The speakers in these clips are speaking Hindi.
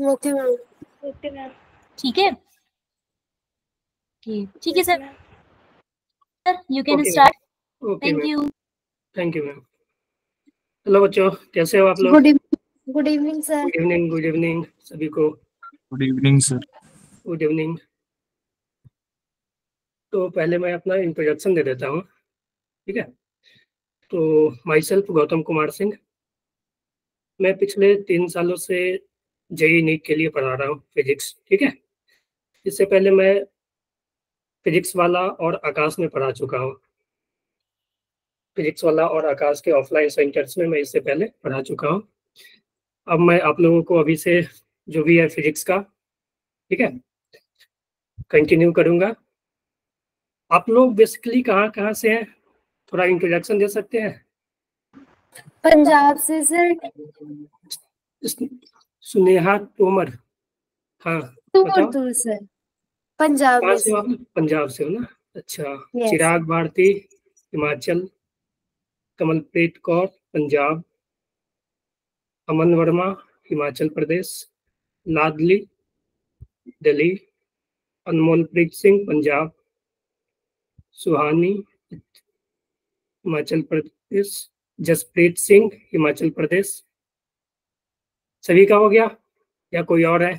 Okay ma'am. Okay ma'am. ठीक है, ठीक है sir, you can okay start. Okay thank ma'am, you. Thank you ma'am. Hello बच्चों, कैसे हो आप लोग? Good evening sir. Good evening सभी को। Good evening sir. Good evening. तो पहले मैं अपना इंट्रोडक्शन दे देता हूँ, ठीक है। तो माई सेल्फ गौतम कुमार सिंह, मैं पिछले 3 सालों से जेई नीट के लिए पढ़ा रहा हूँ फिजिक्स, ठीक है। इससे पहले मैं फिजिक्स वाला और आकाश में पढ़ा चुका हूँ। फिजिक्स वाला और आकाश के ऑफलाइन सेंटर्स में मैं इससे पहले पढ़ा चुका हूँ। अब मैं आप लोगों को अभी से जो भी है फिजिक्स का, ठीक है, कंटिन्यू करूँगा। आप लोग बेसिकली कहाँ कहाँ से हैं, थोड़ा इंट्रोडक्शन दे सकते हैं? पंजाब से सर। सुनेहा तोमर, हाँ बताओ। दूर सर। पंजाब कहाँ में से हो से। आप? पंजाब से हो ना, अच्छा। Yes. चिराग भारती हिमाचल, कमलप्रीत कौर पंजाब, अमन वर्मा हिमाचल प्रदेश, लाडली दिल्ली, अनमोलप्रीत सिंह पंजाब, सुहानी हिमाचल प्रदेश, जसप्रीत सिंह हिमाचल प्रदेश। सभी का हो गया या कोई और है?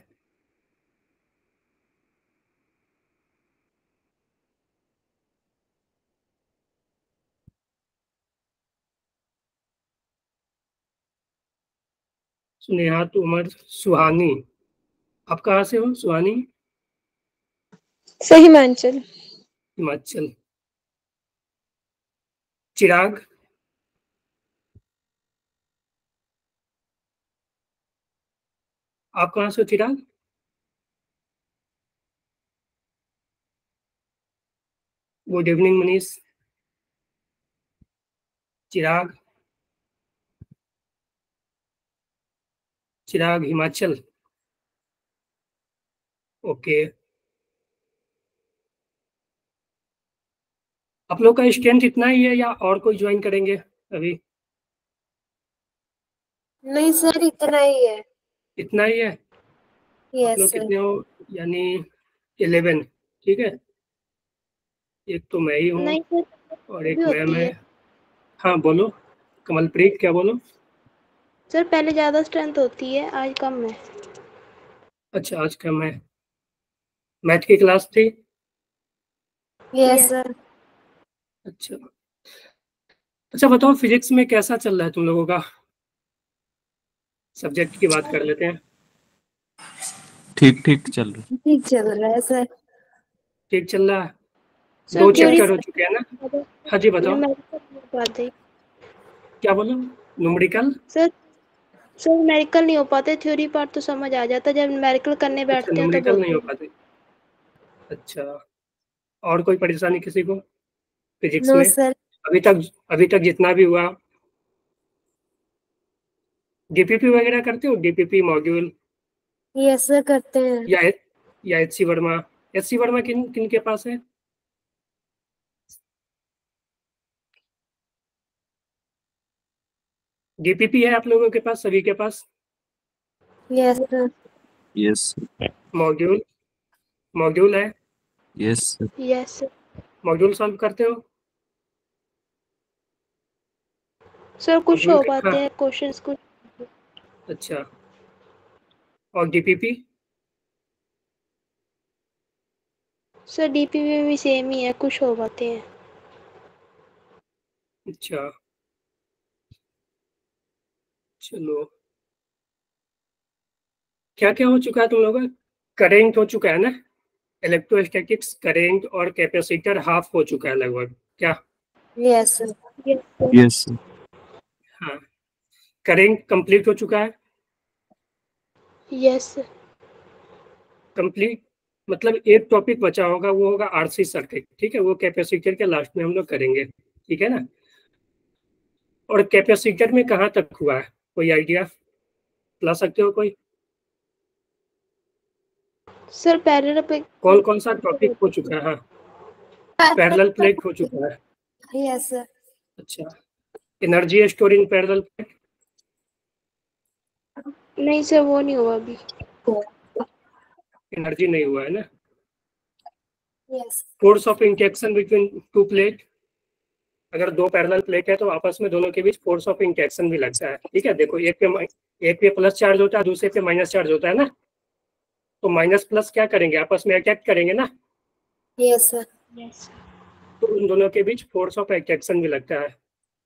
स्नेहा तोमर, सुहानी, आप कहाँ से हो सुहानी? सही हिमाचल। हिमाचल। चिराग, आप कहाँ से हो Chirag? Good evening Manish. Chirag, Chirag Himachal, okay. आप लोग का स्ट्रेंथ इतना ही है या और कोई ज्वाइन करेंगे अभी? नहीं सर, इतना ही है। इतना ही है। आप यस लोग सर। कितने हो? यानी 11, ठीक है। एक तो मैं ही हूँ नहीं सर, और एक भी मैम होती है। है। हाँ बोलो कमलप्रीत, क्या बोलो? सर पहले ज़्यादा स्ट्रेंथ होती है, आज कम है। अच्छा आज कम है। मैथ की क्लास थी? Yes sir. अच्छा अच्छा, बताओ फिजिक्स में कैसा चल रहा है तुम लोगों का? सब्जेक्ट की बात कर लेते हैं। ठीक ठीक चल रहा ठीक चल रहा है सर। ठीक चल रहा है। सर 2 थ्योरी चैप्टर हो चुके हैं ना? हाँ जी बताओ। पाते। क्या बोलो? न्यूमेरिकल? सर न्यूमेरिकल नहीं हो पाते, थ्योरी पार्ट तो समझ आ जाता है, जब न्यूमेरिकल करने अच्छा बैठते हैं तो न्यूमेरिकल नहीं बोलते हो हैं। पाते। अच्छा, और कोई परेशानी किसी को फिजिक्स नो में सर। अभी तक जितना भी हुआ? डीपीपी वगैरह करते हो? डीपीपी मॉड्यूल यस सर, करते हैं। या एचसी वर्मा? एचसी वर्मा किन किन के पास है? डीपीपी है आप लोगों के पास, सभी के पास? Yes sir. Yes module module है? यस यस मॉड्यूल सॉल्व करते हो? सर, कुछ मॉड्यूल हो हाँ पाते हैं क्वेश्चंस कुछ। अच्छा, और डीपीपी? सर डीपीपी में भी सेम ही है, कुछ हो पाते हैं। अच्छा चलो, क्या क्या हो चुका है तुम लोगों का? करेंट हो चुका है ना? इलेक्ट्रोस्टैटिक्स, करेंट और कैपेसिटर हाफ हो चुका है लगभग क्या? Yes sir. यस हाँ, करेंट कंप्लीट हो चुका है। यस कंप्लीट मतलब एक टॉपिक बचा होगा, वो होगा आरसी सर्किट, ठीक है। वो कैपेसिटर के लास्ट में हम लोग करेंगे, ठीक है ना। और कैपेसिटर में कहाँ तक हुआ है, कोई आइडिया ला सकते हो कोई? सर पैरेलल पे कौन कौन सा टॉपिक हो चुका है? हाँ, पैरेलल प्लेट हो चुका है। Yes sir. अच्छा, energy store in parallel plate? नहीं सर, वो नहीं हुआ अभी। एनर्जी नहीं हुआ है ना। Yes. Force of interaction between two plate, अगर दो पैरेलल प्लेट है तो आपस में दोनों के बीच फोर्स ऑफ इंटरेक्शन भी लगता है। ठीक है, देखो एक पे प्लस चार्ज होता है, दूसरे पे माइनस चार्ज होता है ना, तो माइनस प्लस क्या करेंगे, आपस में अट्रैक्ट करेंगे ना, Yes, sir. Yes. तो उन दोनों के बीच फोर्स ऑफ अट्रैक्शन भी लगता है।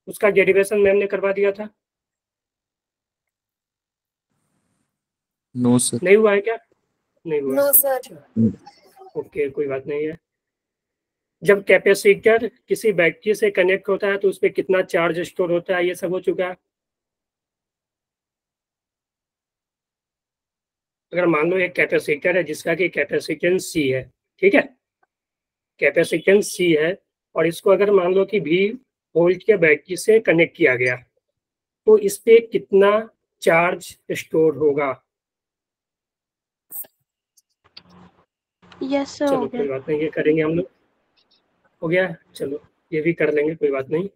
उसका डेरिवेशन मैम ने करवा दिया था, नो सर। नहीं हुआ है क्या? नहीं हुआ। No, sir. ओके, कोई बात नहीं है। जब कैपेसिटर किसी बैटरी से कनेक्ट होता है तो उस पर कितना चार्ज स्टोर होता है, ये सब हो चुका है। अगर मान लो एक कैपेसिटर है जिसका कि कैपेसिटेंस C है, ठीक है, कैपेसिटेंस C है, और इसको अगर मान लो कि V वोल्ट के बैटरी से कनेक्ट किया गया, तो इस पे कितना चार्ज स्टोर होगा? Yes, sir. चलो हो कोई गया. बात नहीं, ये करेंगे हम लोग। हो गया, चलो ये भी कर लेंगे, कोई बात नहीं।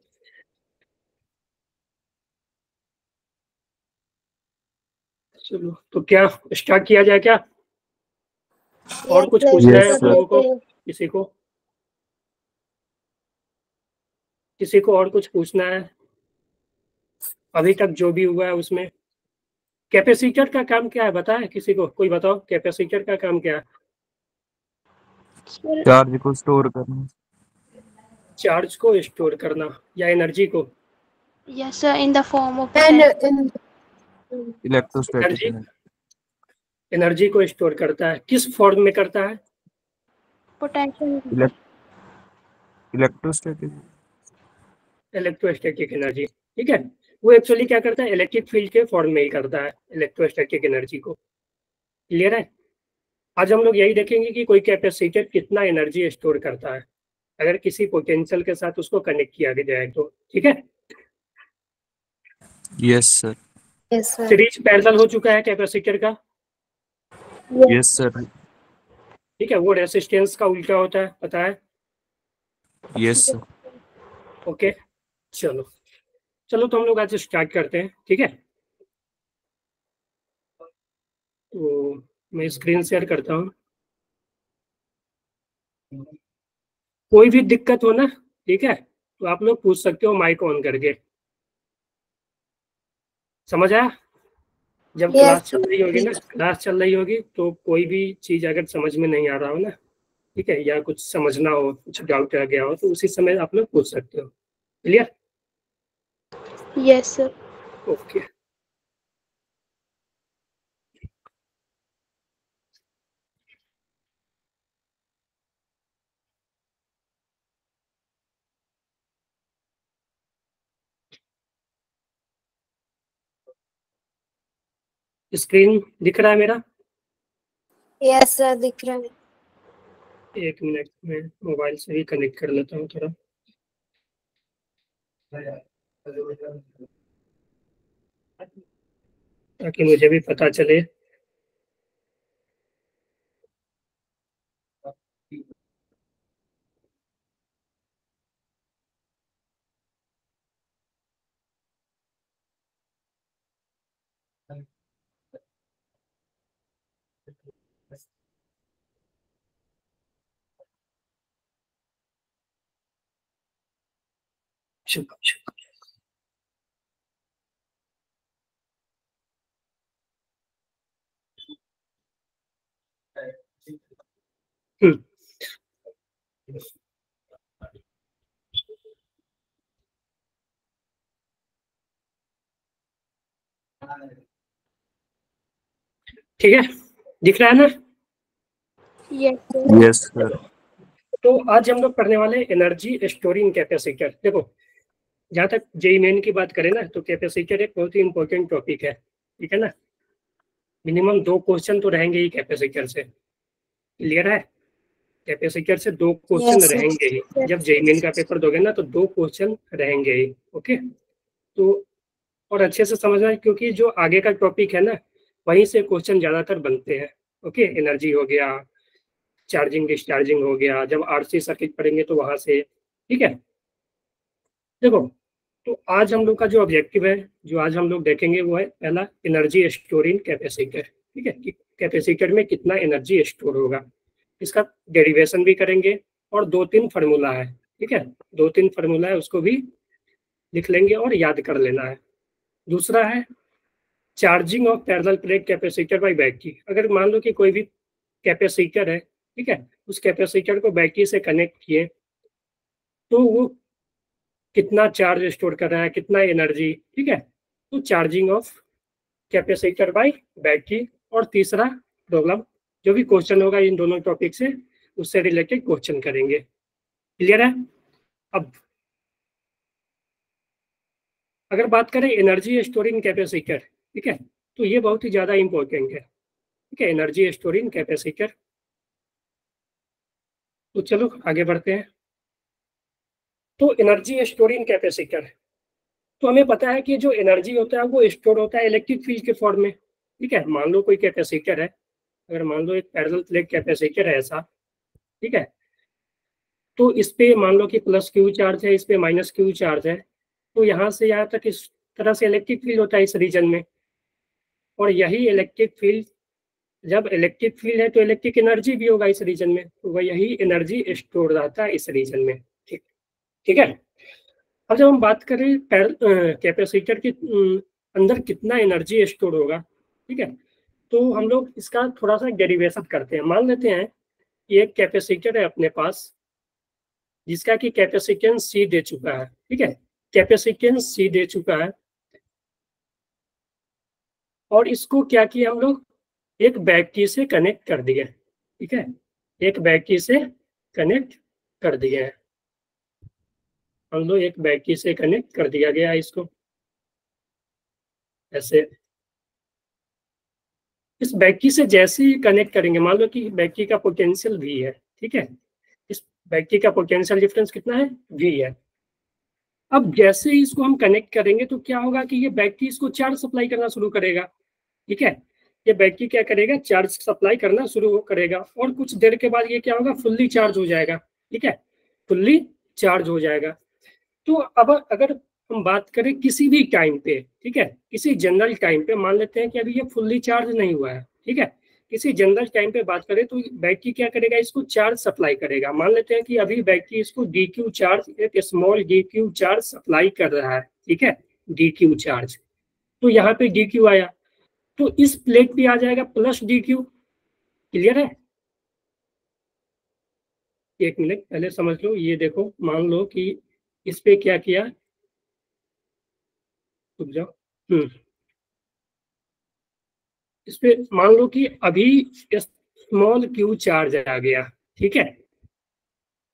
चलो तो क्या स्टार्ट किया जाए क्या? और Yes, कुछ sir. पूछना है Yes, आप sir. लोगों को? किसी को और कुछ पूछना है अभी तक जो भी हुआ है उसमें? कैपेसिटर का काम क्या है बताए किसी को? कोई बताओ, कैपेसिटर का काम क्या है? Sir, चार्ज को स्टोर करना। चार्ज को स्टोर करना या एनर्जी को? yes, sir. In the form of And potential. Electrostatic energy को स्टोर करता है, किस फॉर्म में करता है? Potential. इलेक्ट्रोस्टैटिक इलेक्ट्रोस्टैटिक एनर्जी, ठीक है। वो एक्चुअली क्या करता है, इलेक्ट्रिक फील्ड के फॉर्म में ही करता है इलेक्ट्रोस्टैटिक एनर्जी को। क्लियर है? आज हम लोग यही देखेंगे कि कोई कैपेसिटर कितना एनर्जी स्टोर करता है अगर किसी पोटेंशियल के साथ उसको कनेक्ट किया जाए तो। ठीक है, yes sir. yes, sir. Series parallel हो चुका है कैपेसिटर का। Yes sir. ठीक है, वो रेसिस्टेंस का उल्टा होता है, पता है? Yes sir. ओके, चलो तो हम लोग आज स्टार्ट करते हैं। ठीक है, तो मैं स्क्रीन शेयर करता हूँ। कोई भी दिक्कत हो ना, ठीक है, तो आप लोग पूछ सकते हो माइक ऑन करके। समझ आया? जब Yes, क्लास चल रही होगी ना, क्लास चल रही होगी तो कोई भी चीज अगर समझ में नहीं आ रहा हो ना, ठीक है, या कुछ समझना हो, कुछ डाउट रह गया हो, तो उसी समय आप लोग पूछ सकते हो। Clear? Yes, sir. Okay, screen दिख रहा है मेरा? yes, sir. दिख रहा है. एक मिनट में मोबाइल से भी कनेक्ट कर लेता हूँ थोड़ा। ताकि मुझे भी पता चले। हम्म, ठीक है, दिख रहा है ना? Yes, sir. Yes sir. तो आज हम लोग पढ़ने वाले एनर्जी स्टोरिंग कैपेसिटर। देखो, जहाँ तक जेईई मेन की बात करें ना, तो कैपेसिटर एक बहुत ही इंपॉर्टेंट टॉपिक है। ठीक है ना, मिनिमम 2 क्वेश्चन तो रहेंगे ही कैपेसिटर से। क्लियर है? कैपेसिटर से 2 क्वेश्चन Yes, sir. रहेंगे ही। जब जेईई मेन का पेपर दोगे ना तो 2 क्वेश्चन रहेंगे ही। ओके, तो और अच्छे से समझना है क्योंकि जो आगे का टॉपिक है ना, वहीं से क्वेश्चन ज्यादातर बनते हैं। ओके, एनर्जी हो गया, चार्जिंग डिस्चार्जिंग हो गया, जब आरसी सर्किट पढ़ेंगे तो वहां से। ठीक है, देखो, तो आज हम लोग का जो ऑब्जेक्टिव है, जो आज हम लोग देखेंगे वो है पहला एनर्जी स्टोरिंग कैपेसिटर। ठीक है, कि कैपेसिटर में कितना एनर्जी स्टोर होगा। इसका डेरिवेशन भी करेंगे और 2-3 फार्मूला है, ठीक है, 2-3 फार्मूला है, उसको भी लिख लेंगे और याद कर लेना है। दूसरा है charging of parallel plate capacitor bye battery. अगर मान लो कि कोई भी कैपेसिटर है, ठीक है, उस कैपेसिटर को बैटरी से कनेक्ट किए तो वो कितना चार्ज स्टोर कर रहा है, कितना एनर्जी, ठीक है, तो charging of capacitor bye battery. और तीसरा प्रॉब्लम, जो भी क्वेश्चन होगा इन दोनों टॉपिक से, उससे रिलेटेड क्वेश्चन करेंगे। क्लियर है? अब अगर बात करें एनर्जी स्टोरिंग कैपेसिटर, ठीक है, तो ये बहुत ही ज़्यादा इंपॉर्टेंट है, ठीक है, एनर्जी स्टोरिंग कैपेसिटर। तो चलो आगे बढ़ते हैं। तो एनर्जी स्टोरिंग कैपेसिटर, तो हमें पता है कि जो एनर्जी होता है वो स्टोर होता है इलेक्ट्रिक फील्ड के फॉर्म में, ठीक है। मान लो कोई कैपेसिटर है, अगर मान लो एक पैरेलल प्लेट कैपेसिटर है ऐसा, ठीक है, तो इस पे मान लो कि प्लस क्यू चार्ज है, इस पे माइनस क्यू चार्ज है, तो यहाँ से यहाँ तक इस तरह से इलेक्ट्रिक फील्ड होता है इस रीजन में। और यही इलेक्ट्रिक फील्ड, जब इलेक्ट्रिक फील्ड है तो इलेक्ट्रिक एनर्जी भी होगा इस रीजन में, तो वह यही एनर्जी स्टोर रहता है इस रीजन में, ठीक, ठीक है। अब जब हम बात करें कैपेसिटर के अंदर कितना एनर्जी स्टोर होगा, ठीक है, तो हम लोग इसका थोड़ा सा डेरिवेशन करते हैं। मान लेते हैं कि एक कैपेसिटर है अपने पास जिसका कि कैपेसिटेंस C दे चुका है, ठीक है, कैपेसिटेंस C दे चुका है, और इसको क्या किया हम लोग, एक बैटरी से कनेक्ट कर दिए, ठीक है, एक बैटरी से कनेक्ट कर दिए हैं हम लोग, एक बैटरी से कनेक्ट कर दिया गया इसको ऐसे। इस बैटरी से जैसे ही कनेक्ट करेंगे, मान लो कि बैटरी का पोटेंशियल V है, ठीक है, इस बैटरी का पोटेंशियल डिफरेंस कितना है, V है। अब जैसे ही इसको हम कनेक्ट करेंगे तो क्या होगा कि ये बैटरी इसको चार्ज सप्लाई करना शुरू करेगा, ठीक है, ये बैटरी क्या करेगा, चार्ज सप्लाई करना शुरू करेगा, और कुछ देर के बाद ये क्या होगा, फुल्ली चार्ज हो जाएगा, ठीक है, फुल्ली चार्ज हो जाएगा। तो अब अगर हम बात करें किसी भी टाइम पे, ठीक है, किसी जनरल टाइम पे, मान लेते हैं कि अभी ये फुल्ली चार्ज नहीं हुआ है, ठीक है, किसी जनरल टाइम पे बात करें तो बैटरी क्या करेगा, इसको चार्ज सप्लाई करेगा। मान लेते हैं कि अभी बैटरी इसको DQ चार्ज, एक स्मॉल DQ चार्ज सप्लाई कर रहा है, ठीक है, DQ चार्ज, तो यहाँ पे DQ आया, तो इस प्लेट पे आ जाएगा प्लस DQ। क्लियर है? एक मिनट पहले समझ लो, ये देखो, मान लो कि इस पे क्या किया, रुक जाओ, इस पे मान लो कि अभी स्मॉल Q चार्ज आ गया, ठीक है,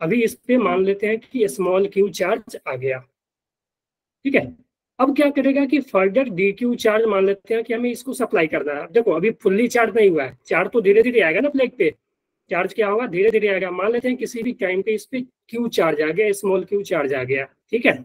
अभी इस पे मान लेते हैं कि स्मॉल Q चार्ज आ गया, ठीक है। अब क्या करेगा कि फर्दर DQ चार्ज मान लेते हैं कि हमें इसको सप्लाई करना है। देखो अभी फुल्ली चार्ज नहीं हुआ है, चार्ज तो धीरे धीरे आएगा ना प्लेट पे, चार्ज क्या होगा, धीरे धीरे आएगा। मान लेते हैं किसी भी टाइम पे इस पे Q चार्ज आ गया, स्मॉल Q चार्ज आ गया, ठीक है।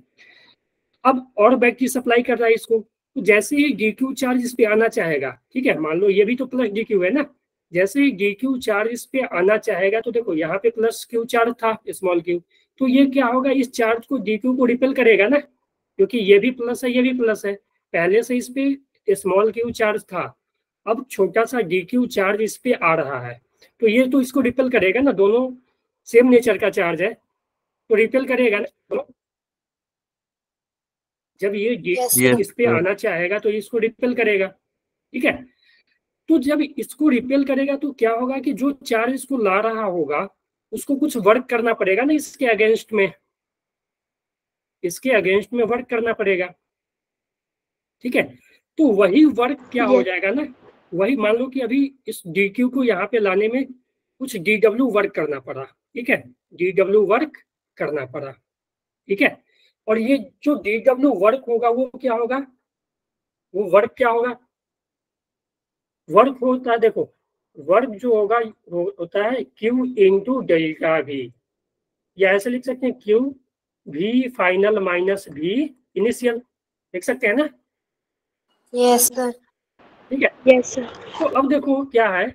अब और बैटरी सप्लाई कर रहा है इसको, तो जैसे ही DQ चार्ज इस पे आना चाहेगा, ठीक है, मान लो ये भी तो प्लस DQ है ना, जैसे ही DQ चार्ज इस पे आना चाहेगा, तो देखो यहाँ पे प्लस Q चार्ज था स्मॉल Q, तो ये क्या होगा, इस चार्ज को DQ को रिपेल करेगा ना, क्योंकि ये भी प्लस है, ये भी प्लस है, पहले से इस पे स्मॉल Q चार्ज था, अब छोटा सा DQ चार्ज इस पे आ रहा है, तो ये तो इसको रिपेल करेगा ना, दोनों सेम नेचर का चार्ज है, तो रिपेल करेगा ना। जब ये Yes, इस पे आना चाहेगा तो इसको रिपेल करेगा, ठीक है। तो जब इसको रिपेल करेगा तो क्या होगा कि जो चार्ज इसको ला रहा होगा उसको कुछ वर्क करना पड़ेगा ना, इसके अगेंस्ट में, इसके अगेंस्ट में वर्क करना पड़ेगा, ठीक है। तो वही वर्क क्या हो जाएगा ना, वही मान लो कि अभी इस DQ को यहाँ पे लाने में कुछ DW वर्क करना पड़ा, ठीक है, DW वर्क करना पड़ा, ठीक है। और ये जो DW वर्क होगा वो क्या होगा, वो वर्क क्या होगा, वर्क होता है, देखो वर्क जो होगा वो होता है Q इंटू डेल्टा V, या ऐसे लिख सकते हैं Q V final minus V initial, लिख सकते हैं ना, yes sir, ठीक है। Yes sir. तो अब देखो क्या है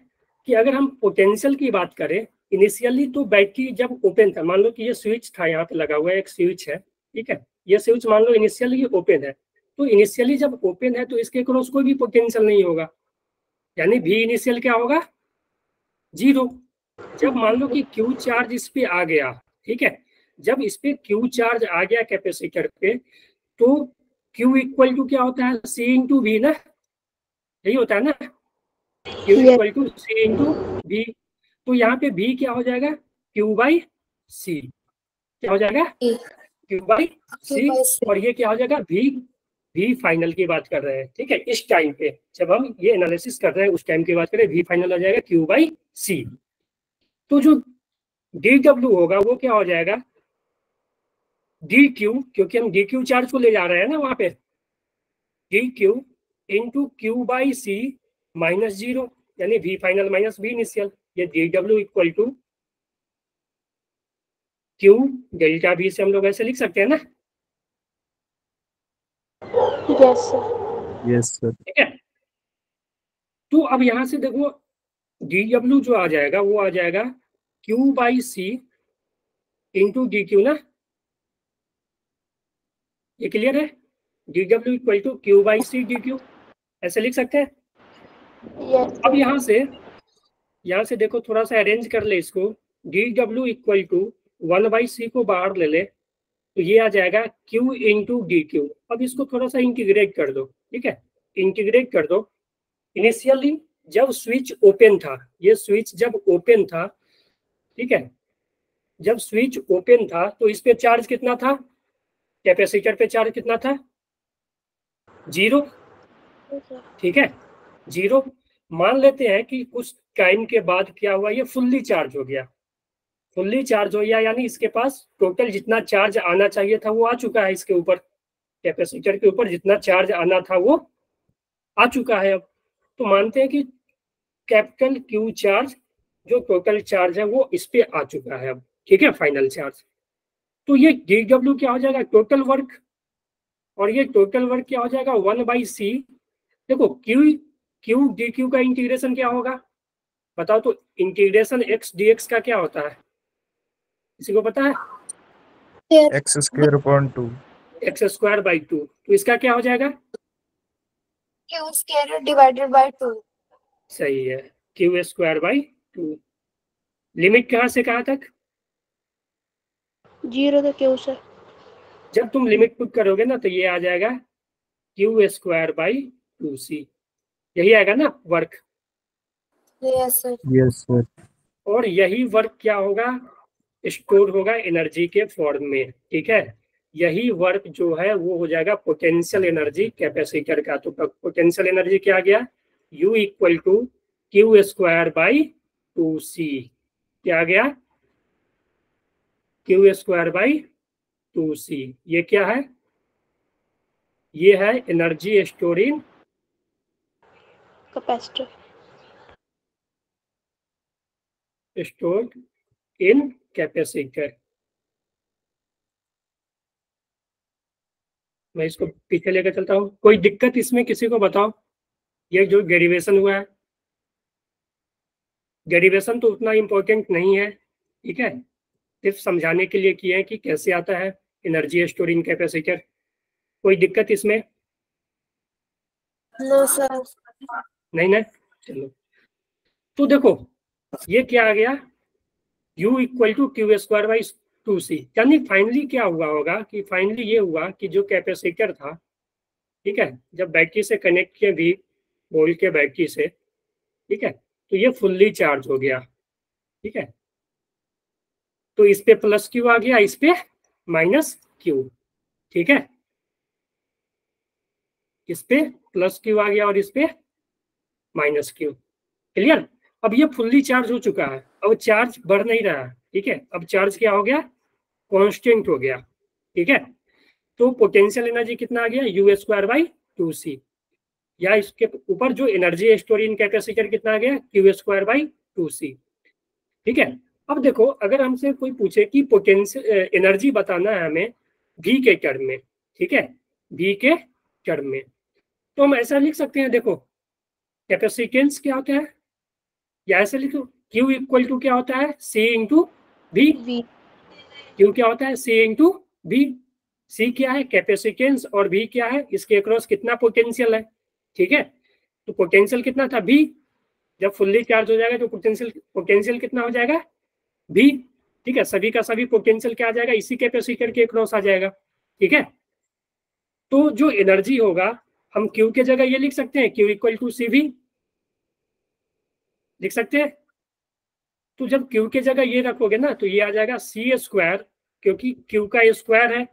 कि अगर हम पोटेंशियल की बात करें, इनिशियली तो बैटरी जब ओपन था, मान लो कि ये स्विच था यहाँ पे लगा हुआ है, एक स्विच है, ठीक है, ये स्विच मान लो इनिशियली ओपन है, तो इनिशियली जब ओपन है तो इसके क्रॉस कोई भी पोटेंशियल नहीं होगा, यानी V इनिशियल क्या होगा 0। जब मान लो कि Q चार्ज इस पे आ गया, ठीक है, जब इस पे Q चार्ज आ गया कैपेसिटर पे, तो Q इक्वल टू क्या होता है C इंटू V ना, यही होता है ना, Q equal to C into V। तो यहाँ पे V क्या हो जाएगा Q बाई C, क्या हो जाएगा Q बाई C, और ये क्या हो जाएगा V फाइनल की बात कर रहे हैं, ठीक है, इस टाइम पे जब हम ये एनालिसिस कर रहे हैं उस टाइम की बात करें, V फाइनल हो जाएगा Q बाई C। तो जो dW होगा वो क्या हो जाएगा dQ, क्योंकि हम dQ चार्ज को ले जा रहे हैं ना वहां पे, dQ into Q by C minus 0, यानी V final minus V initial. ये dW equal to Q delta V से हम लोग ऐसे लिख सकते हैं ना, यस सर। Yes sir. ठीक है। तो अब यहां से देखो dW जो आ जाएगा वो आ जाएगा Q by C into dQ ना, ये क्लियर है, dW equal to Q by C dQ, ऐसे लिख सकते हैं। यस अब यहाँ से देखो थोड़ा सा अरेंज कर ले इसको, dW equal to 1 by C को बाहर ले ले, तो ये आ जाएगा Q इंटू dQ। अब इसको थोड़ा सा इंटीग्रेट कर दो, ठीक है, इंटीग्रेट कर दो। इनिशियली जब स्विच ओपन था, ये स्विच जब ओपन था, ठीक है, जब स्विच ओपन था तो इस पे चार्ज कितना था, कैपेसिटर पे चार्ज कितना था 0, ठीक है 0। मान लेते हैं कि कुछ टाइम के बाद क्या हुआ, ये फुल्ली चार्ज हो गया, फुल्ली चार्ज हो गया, यानी इसके पास टोटल जितना चार्ज आना चाहिए था वो आ चुका है, इसके ऊपर कैपेसिटर के ऊपर जितना चार्ज आना था वो आ चुका है। अब तो मानते हैं कि कैपिटल Q चार्ज जो टोटल चार्ज है वो इस पे आ चुका है अब, ठीक है, फाइनल चार्ज। तो ये dW क्या हो जाएगा टोटल वर्क, और ये टोटल वर्क क्या हो जाएगा 1 बाई C। देखो Q dQ का इंटीग्रेशन क्या होगा बताओ, तो इंटीग्रेशन x dx का क्या होता है, किसी को पता है, x square upon 2। X square by 2, तो इसका क्या हो जाएगा, Q square divided by 2. सही है, Q स्क्वायर बाई 2। लिमिट कहाँ से कहाँ तक, 0 तो क्यों सर। जब तुम लिमिट पुट करोगे ना तो ये आ जाएगा Q स्क्वायर बाई 2C, यही आएगा ना work, Yes sir. Yes sir. और यही वर्क क्या होगा स्टोर होगा एनर्जी के फॉर्म में, ठीक है, यही वर्क जो है वो हो जाएगा पोटेंशियल एनर्जी कैपेसिटर का। तो पोटेंशियल एनर्जी क्या आ गया U equal to Q square by 2C, क्या आ गया Q स्क्वायर बाई 2C। ये क्या है, ये है energy storing capacitor. Stored in capacitor. मैं इसको पीछे लेकर चलता हूँ, कोई दिक्कत इसमें किसी को बताओ, ये जो डेरिवेशन हुआ है, डेरिवेशन तो उतना इम्पोर्टेंट नहीं है, ठीक है, सिर्फ समझाने के लिए किए हैं कि कैसे आता है एनर्जी स्टोरिंग कैपेसिटर। कोई दिक्कत इसमें No sir. नहीं ना, चलो। तो देखो ये क्या आ गया U equal to Q square by 2C, यानी फाइनली क्या हुआ होगा कि फाइनली ये हुआ कि जो कैपेसिटर था, ठीक है, जब बैटरी से कनेक्ट किए भी वोल्ट के बैटरी से, ठीक है, तो ये फुल्ली चार्ज हो गया, ठीक है, तो इस पे प्लस Q आ गया, इस पे माइनस Q, ठीक है, इस पे प्लस Q आ गया और इस पे माइनस Q, क्लियर। अब ये फुल्ली चार्ज हो चुका है, अब चार्ज बढ़ नहीं रहा है, ठीक है, अब चार्ज क्या हो गया कांस्टेंट हो गया, ठीक है। तो पोटेंशियल एनर्जी कितना आ गया U स्क्वायर बाई 2C, या इसके ऊपर जो एनर्जी स्टोरिंग कैपेसिटर कितना आ गया Q स्क्वायर बाई 2C, ठीक है। अब देखो अगर हमसे कोई पूछे कि पोटेंशियल एनर्जी बताना है हमें V के टर्म में, ठीक है, V के टर्म में, तो हम ऐसा लिख सकते हैं, देखो कैपेसिटेंस क्या होता है, या ऐसे लिखो Q इक्वल टू क्या होता है C इंटू V, Q क्या होता है C इंटू V, C क्या है कैपेसिटेंस और V क्या है इसके अक्रॉस कितना पोटेंशियल है, ठीक है, तो पोटेंशियल कितना था V, जब फुल्ली चार्ज हो जाएगा तो पोटेंशियल कितना हो जाएगा, भी। ठीक है, सभी का सभी पोटेंशियल क्या आ जाएगा, इसी कैपेसिटर के अक्रॉस आ जाएगा। ठीक है, तो जो एनर्जी होगा हम क्यू के जगह ये लिख सकते हैं, क्यू इक्वल टू सी भी लिख सकते हैं। तो जब क्यू के जगह ये रखोगे ना तो ये आ जाएगा सी स्क्वायर, क्योंकि क्यू का स्क्वायर है,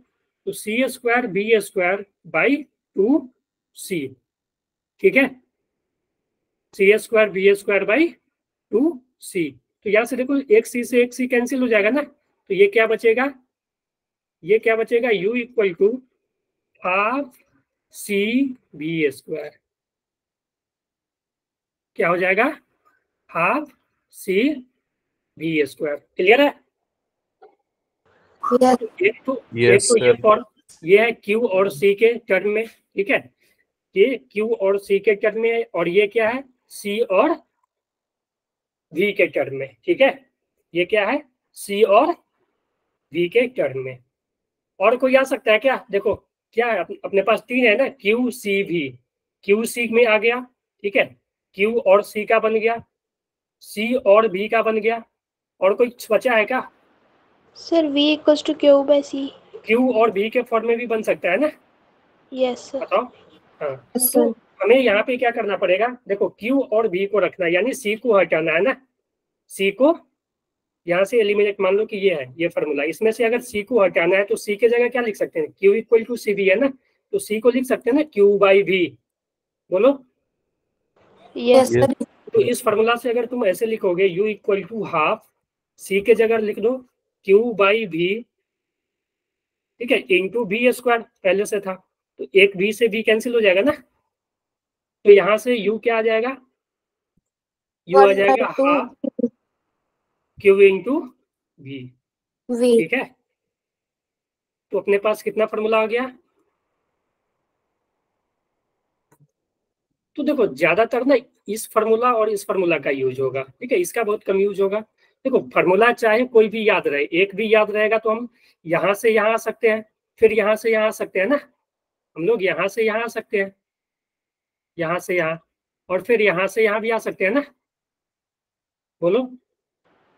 तो C square B square by 2c। ठीक है, C square B square by 2c। तो यहां से देखो एक सी से एक सी कैंसिल हो जाएगा ना, तो ये क्या बचेगा, ये क्या बचेगा, u equal to half C B square. क्या हो जाएगा, half C B square. Clear है। Yes. एक Yes, तो ये sir. फॉर्म, ये है क्यू और सी के टर्म में। ठीक है, ये क्यू और सी के टर्म में है, और ये क्या है, सी और वी के टर्म में। ठीक है, ये क्या है, सी और वी के टर्म में। और कोई आ सकता है क्या, देखो क्या है, अपने पास तीन है ना, क्यू सी भी, क्यू सी में आ गया। ठीक है, क्यू और सी का बन गया, सी और भी का बन गया, और कोई बचा है क्या, sir V equals to Q by C. Q और भी के फॉर्म में भी बन सकता है ना, यस सर। बताओ। हाँ, Yes, तो sir. हमें यहाँ पे क्या करना पड़ेगा, देखो क्यू और भी को रखना है, यानी सी को हटाना है ना, सी को यहाँ से एलिमिनेट, मान लो कि ये है ये फॉर्मूला, इसमें से अगर सी को हटाना है तो सी के जगह क्या लिख सकते हैं, क्यू इक्वल टू सी भी है ना, तो सी को लिख सकते हैं ना क्यू बाई भी। बोलो। Yes, yes. Yes. sir. तो इस फॉर्मूला से अगर तुम ऐसे लिखोगे, u इक्वल टू हाफ, सी के जगह लिख दो क्यू बाई भी। ठीक है, इंटू बी स्क्वायर पहले से था, तो एक बी से बी कैंसिल हो जाएगा ना, तो यहाँ से u क्या आ जाएगा, u आ 1 by जाएगा 2 हाफ क्यू इंटू भी। V. ठीक है, तो अपने पास कितना फॉर्मूला आ गया। तो देखो ज्यादातर ना इस फार्मूला और इस फार्मूला का यूज होगा। ठीक है, इसका बहुत कम यूज होगा। देखो फार्मूला चाहे कोई भी याद रहे, एक भी याद रहेगा तो हम यहाँ से यहाँ आ सकते हैं, फिर यहाँ से यहाँ आ सकते हैं ना, हम लोग यहाँ से यहाँ आ सकते हैं, यहाँ से यहाँ, और फिर यहाँ से यहाँ भी आ सकते हैं ना। बोलो।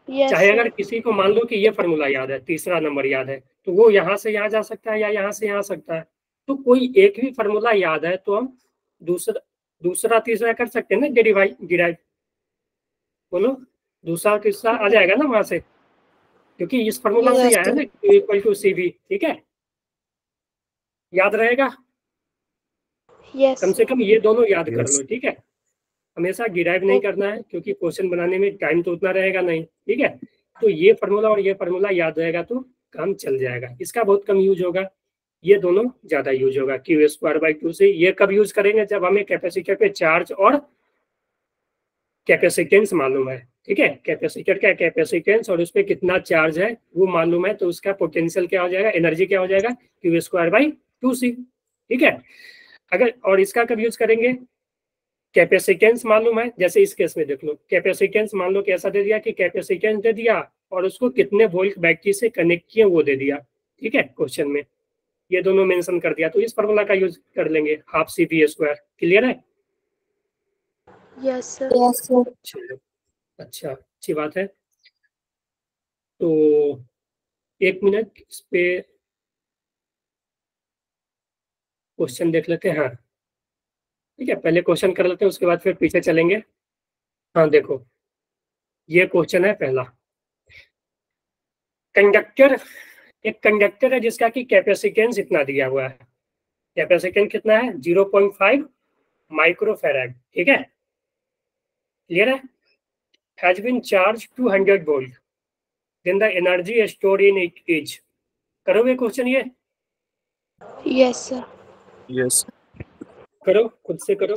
यस चाहे अगर सर। किसी को मान लो कि ये फार्मूला याद है, तीसरा नंबर याद है, तो वो यहाँ से यहाँ जा सकता है या यहाँ से यहाँ आ सकता है। तो कोई एक भी फार्मूला याद है तो हम दूसरा दूसरा तीसरा कर सकते हैं ना, डिराइव। बोलो, दूसरा तीसरा आ जाएगा ना वहां से, क्योंकि इस फार्मूला से ही Yes, आया sir. ना इक्वल टू सी बी। ठीक है, याद रहेगा, यस कम से कम ये दोनों याद कर Yes. लो। ठीक है, हमेशा डिराइव नहीं करना है, क्योंकि क्वेश्चन बनाने में टाइम तो उतना रहेगा नहीं। ठीक है, तो ये फार्मूला और ये फार्मूला याद रहेगा तो काम चल जाएगा। इसका बहुत कम यूज होगा, ये दोनों ज्यादा यूज होगा, क्यू स्क्वायर बाई 2 से। ये कब यूज करेंगे, जब हमें कैपेसिटर पे चार्ज और कैपेसिटेंस मालूम है। ठीक है, कैपेसिटर का कैपेसिटेंस और उस पर कितना चार्ज है वो मालूम है, तो उसका पोटेंशियल क्या हो जाएगा, एनर्जी क्या हो जाएगा, क्यू स्क्वायर बाई 2c। ठीक है, अगर और इसका कब यूज करेंगे, कैपेसिटेंस मालूम है, जैसे इस केस में देख लो, कैपेसिटेंस मान लो कि ऐसा दे दिया कि कैपेसिटेंस दे दिया और उसको कितने वोल्ट बैटरी से कनेक्ट किए वो दे दिया। ठीक है, क्वेश्चन में ये दोनों मेंशन कर दिया, तो इस फॉर्मूला का यूज कर लेंगे, half C B square. Clear है। Yes sir. Yes, sir. चलो, अच्छा, अच्छी बात है। तो एक मिनट इस पे क्वेश्चन देख लेते हैं। हाँ, ठीक है, पहले क्वेश्चन कर लेते हैं, उसके बाद फिर पीछे चलेंगे। हाँ देखो, ये क्वेश्चन है पहला। कंडक्टर, एक कंडक्टर है जिसका कि कैपेसिटेंस इतना दिया हुआ है, कैपेसिटेंस कितना है, 0.5 माइक्रोफेराड। ठीक है, क्लियर है। Has been charge 200 volt, then the energy store in it is. करोगे क्वेश्चन ये, यस सर। Yes. करो खुद से करो।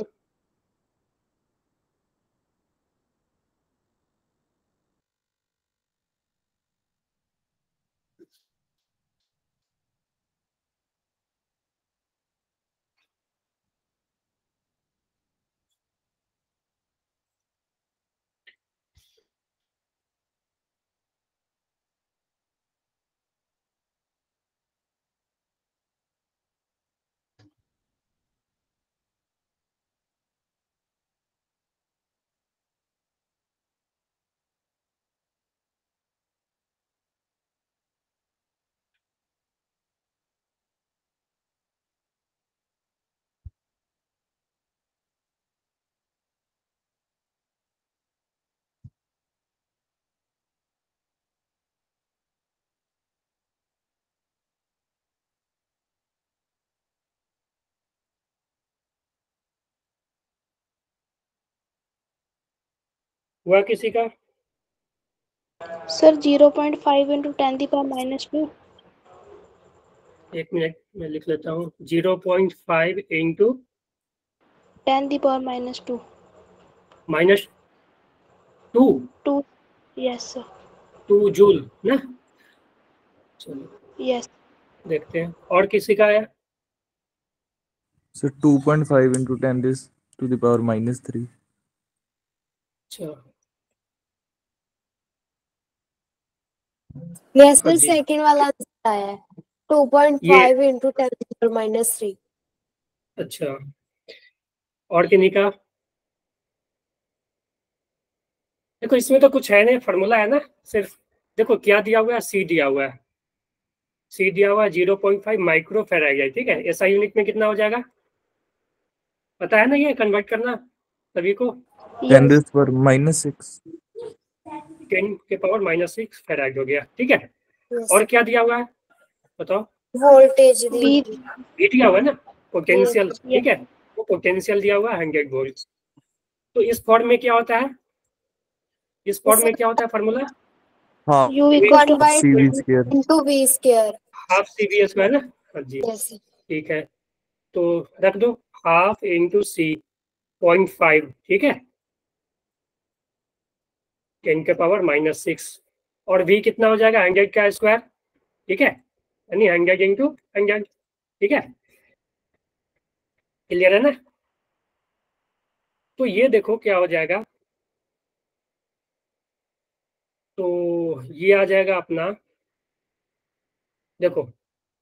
हुआ किसी का? Sir 0.5 into 10⁻²। एक मिनट मैं लिख लेता हूँ। 0.5 इंटू 10⁻²। -2 2। Yes sir. 2 जूल ना। चलो यस। देखते हैं और किसी का है। So 2.5 into 10 raised to the power -3. अच्छा यस हाँ सर, जी। सेकंड वाला आंसर आया है। ये 2.5 into 10⁻³ अच्छा और किन्हीं का? देखो इसमें तो कुछ है नहीं, फार्मूला है ना सिर्फ। देखो क्या दिया हुआ है, सी दिया हुआ है। सी दिया हुआ है 0.5 माइक्रो फेराड। ठीक है, ऐसा यूनिट में कितना हो जाएगा पता है ना, ये कन्वर्ट करना सभी को। 10 यस। raised to power -6. 10 के पावर -6 फेराड हो गया। ठीक है, यस और क्या दिया हुआ है बताओ? वोल्टेज दी बी। हुई ये दिया हुआ है ना पोटेंशियल। है। ठीक है, वो पोटेंशियल दिया हुआ है 100 वोल्ट। तो इस फॉर्म में क्या होता है, इस फॉर्म में क्या होता है formula? Half U equals to 1/2 CV square. into V square। Half C B square ना। हाँ जी यस ठीक है, तो रख दो हाफ इंटू सी 0.5। ठीक है, 10 के पावर -6 और v कितना हो जाएगा 100 का स्क्वायर। ठीक है, यानी 100 इंटू 100। ठीक है, क्लियर है ना। तो ये देखो क्या हो जाएगा, तो ये आ जाएगा अपना। देखो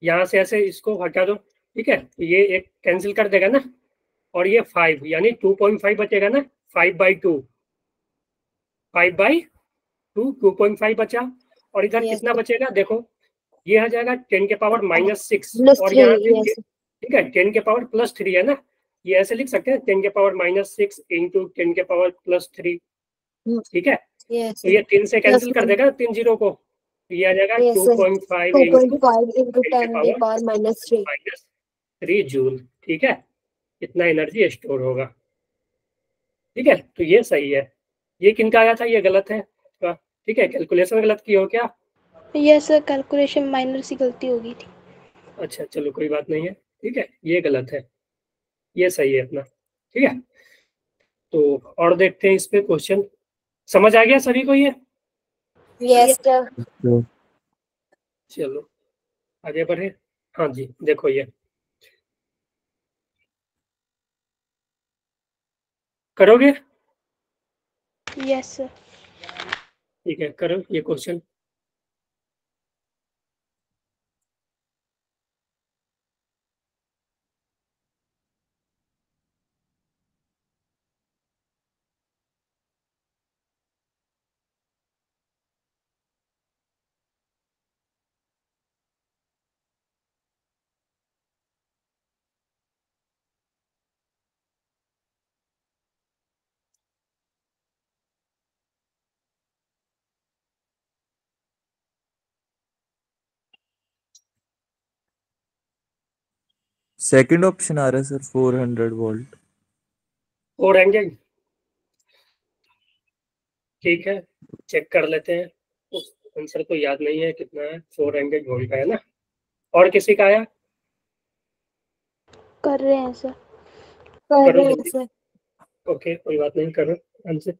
यहाँ से ऐसे इसको हटा दो। ठीक है, ये एक कैंसिल कर देगा ना, और ये 5 यानी 2.5 बचेगा ना। 5/2 5/2 2.5 बचा। और इधर यस कितना बचेगा देखो, ये आ जाएगा 10 के पावर -6 और +3। यहाँ पे यस ठीक है 10 के पावर +3 है ना। ये ऐसे लिख सकते हैं 10 के पावर -6 इंटू 10 के पावर +3। ठीक है, यस तो ये 3 से कैंसिल कर +3। देगा 3 जीरो को। तो ये आ जाएगा यस 2.5 इंटू 2.5 into 10 के 10 the पावर power -3। -3 जूल। ठीक है, इतना एनर्जी स्टोर होगा। ठीक है, तो ये सही है। ये किनका आया था, ये गलत है इसका। ठीक है, कैलकुलेशन गलत की हो क्या? यस सर, कैलकुलेशन माइनर सी गलती हो गई थी। अच्छा चलो कोई बात नहीं है। ठीक है, ये गलत है, ये सही है अपना। ठीक है, तो और देखते हैं इस पे क्वेश्चन। समझ आ गया सभी को ये? Yes sir. So चलो आगे बढ़े। हाँ जी देखो ये करोगे? Yes sir. ठीक है करो ये क्वेश्चन। second option आ रहा है सर 400 volt. और एंगे ठीक है, चेक कर लेते हैं। उस आंसर को याद नहीं है कितना है, 400 वोल्ट का है ना। और किसी का आया? कर रहे हैं सर। कर करो रहे हैं जल्दी। सर। ओके कोई बात नहीं, करो आंसर।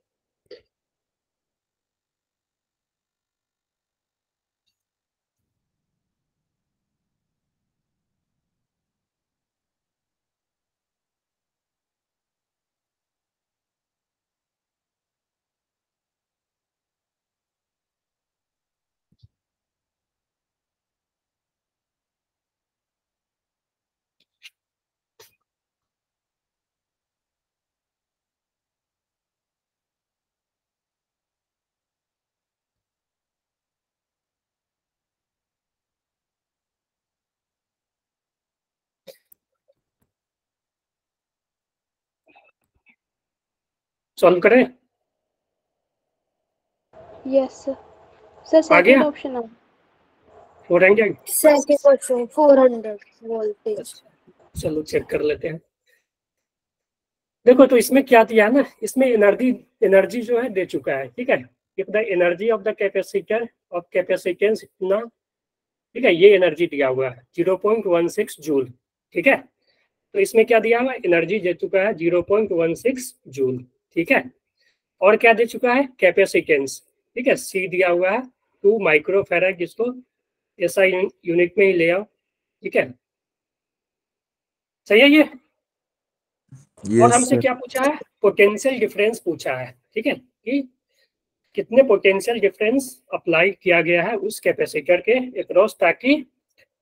सॉल्व करें? Yes sir. सर आ सेकंड गया ऑप्शन आ। 400। Second question 400 voltage. अच्छा चलो चेक कर लेते हैं। देखो तो इसमें क्या दिया ना, इसमें एनर्जी जो है दे चुका है, ठीक है। If the energy of the capacitor of capacitance इतना, ठीक है, ये एनर्जी दिया हुआ है 0.16 जूल, ठीक है। तो इसमें क्या दिया हुआ है, एनर्जी दे चुका है 0.16 जूल, ठीक है। और क्या दे चुका है, कैपेसिटेंस, ठीक है, सी दिया हुआ है 2 माइक्रोफैराड, जिसको एसआई यूनिट में ही ले आओ, ठीक है, सही है ये। और Yes, हमसे sir. क्या पूछा है, पोटेंशियल डिफरेंस पूछा है, ठीक है, कि कितने पोटेंशियल डिफरेंस अप्लाई किया गया है उस कैपेसिटर के अक्रॉस, ताकि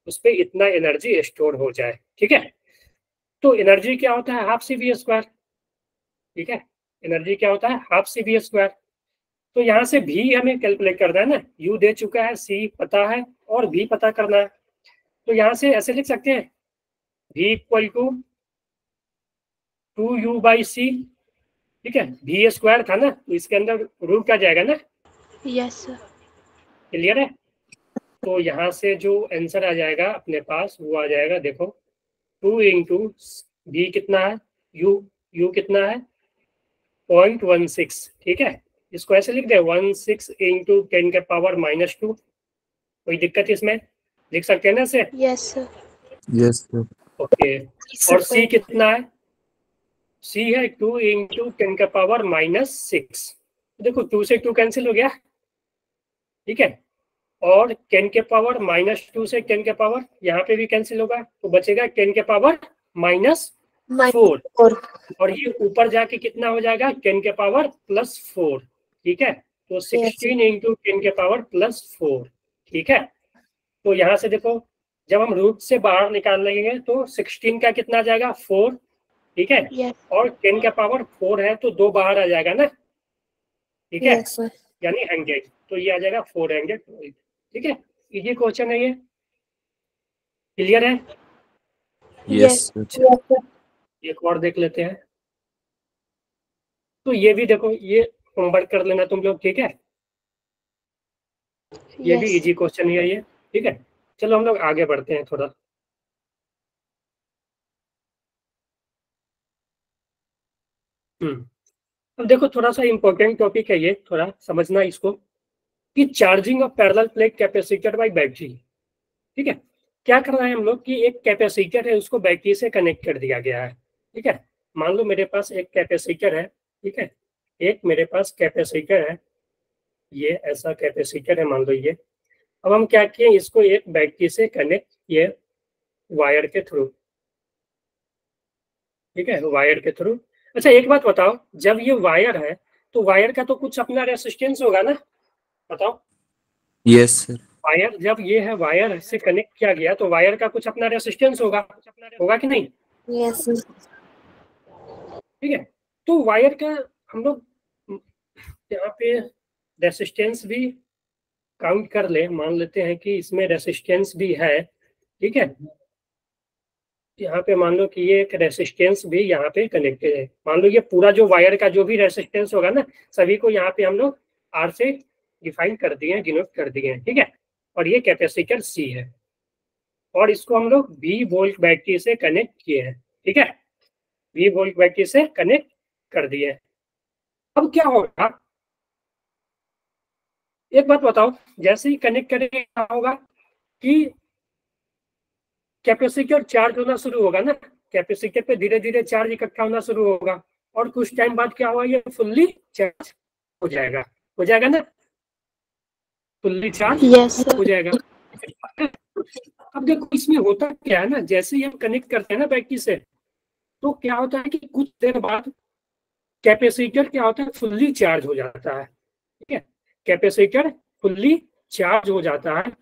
उस पर इतना एनर्जी स्टोर हो जाए, ठीक है। तो एनर्जी क्या होता है, हाफ सी वी स्क्वायर, ठीक है, एनर्जी क्या होता है, हाफ सी वी स्क्वायर। तो यहाँ से भी हमें कैलकुलेट करना है ना, यू दे चुका है, सी पता है और भी पता करना है। तो यहाँ से ऐसे लिख सकते हैं, v इक्वल टू 2u/c, ठीक है, v स्क्वायर था ना, तो इसके अंदर रूट आ जाएगा ना, यस सर। क्लियर है। तो यहाँ से जो आंसर आ जाएगा अपने पास वो आ जाएगा, देखो 2 इंटू v कितना है, u कितना है 0.16, ठीक है। इसको ऐसे लिख दे 16 इंटू 10 के पावर -2, कोई दिक्कत इसमें, लिख सकते हैं ना इसे। Yes sir. Yes, sir. Okay, और c कितना है, c है 2 इंटू 10 का पावर -6, देखो 2 से 2 कैंसिल हो गया, ठीक है, और 10 के पावर -2 से 10 के पावर यहाँ पे भी कैंसिल होगा, तो बचेगा 10 के पावर -4, और ये ऊपर जाके कितना हो जाएगा 10 के पावर +4, ठीक है। तो 16 इंटू 10 के पावर +4, ठीक है। तो यहाँ से देखो, जब हम रूट से बाहर निकाल लेंगे तो 16 का कितना आ जाएगा 4, ठीक है, यस और 10 का पावर 4 है तो 2 बाहर आ जाएगा ना, ठीक है, यानी 100, तो ये आ जाएगा 400, ठीक है। इजी क्वेश्चन है ये, क्लियर है। Yes, sir. एक और देख लेते हैं, तो ये भी देखो, ये होमवर्क कर लेना तुम लोग, ठीक है, ये भी इजी क्वेश्चन है ये, ठीक है। चलो हम लोग आगे बढ़ते हैं थोड़ा। अब देखो थोड़ा सा इंपॉर्टेंट टॉपिक है ये, थोड़ा समझना इसको, कि charging of parallel plate capacitor bye battery, ठीक है। क्या करना है हम लोग कि एक कैपेसिटर है, उसको बैटरी से कनेक्ट कर दिया गया है, ठीक है। मान लो मेरे पास एक कैपेसिटर है, ठीक है, एक मेरे पास कैपेसिटर है, ये ऐसा कैपेसिटर है मान लो ये। अब हम क्या किए, इसको एक बैटरी से कनेक्ट किए वायर के थ्रू, ठीक है, वायर के थ्रू। अच्छा एक बात बताओ, जब ये वायर है तो वायर का तो कुछ अपना रेसिस्टेंस होगा ना, बताओ। Yes, sir. वायर जब ये है, वायर से कनेक्ट किया गया तो वायर का कुछ अपना रेसिस्टेंस होगा, होगा कि नहीं, यस ठीक है। तो वायर का हम लोग यहाँ पे रेसिस्टेंस भी काउंट कर ले, मान लेते हैं कि इसमें रेसिस्टेंस भी है, ठीक है। यहाँ पे मान लो कि ये एक रेसिस्टेंस भी यहाँ पे कनेक्टेड है, मान लो ये पूरा जो वायर का जो भी रेसिस्टेंस होगा ना, सभी को यहाँ पे हम लोग R से डिफाइन कर दिए हैं, डिनोट कर दिए हैं, ठीक है। और ये कैपेसिटर C है, और इसको हम लोग V वोल्ट बैटरी से कनेक्ट किए हैं, ठीक है, V वोल्ट बैटरी से कनेक्ट कर दिए। अब क्या होगा, एक बात बताओ, जैसे ही कनेक्ट करेंगे क्या होगा कि कैपेसिटर चार्ज होना शुरू होगा ना, कैपेसिटर पे धीरे धीरे चार्ज इकट्ठा होना शुरू होगा, और कुछ टाइम बाद क्या होगा, ये फुल्ली चार्ज हो जाएगा ना, फुल्ली चार्ज हो जाएगा। अब देखो इसमें होता क्या है ना, जैसे ही हम कनेक्ट करते हैं ना बैटरी से, तो क्या होता है कि कुछ देर बाद कैपेसिटर क्या होता है, फुल्ली चार्ज हो जाता है, ठीक है, कैपेसिटर फुल्ली चार्ज हो जाता है।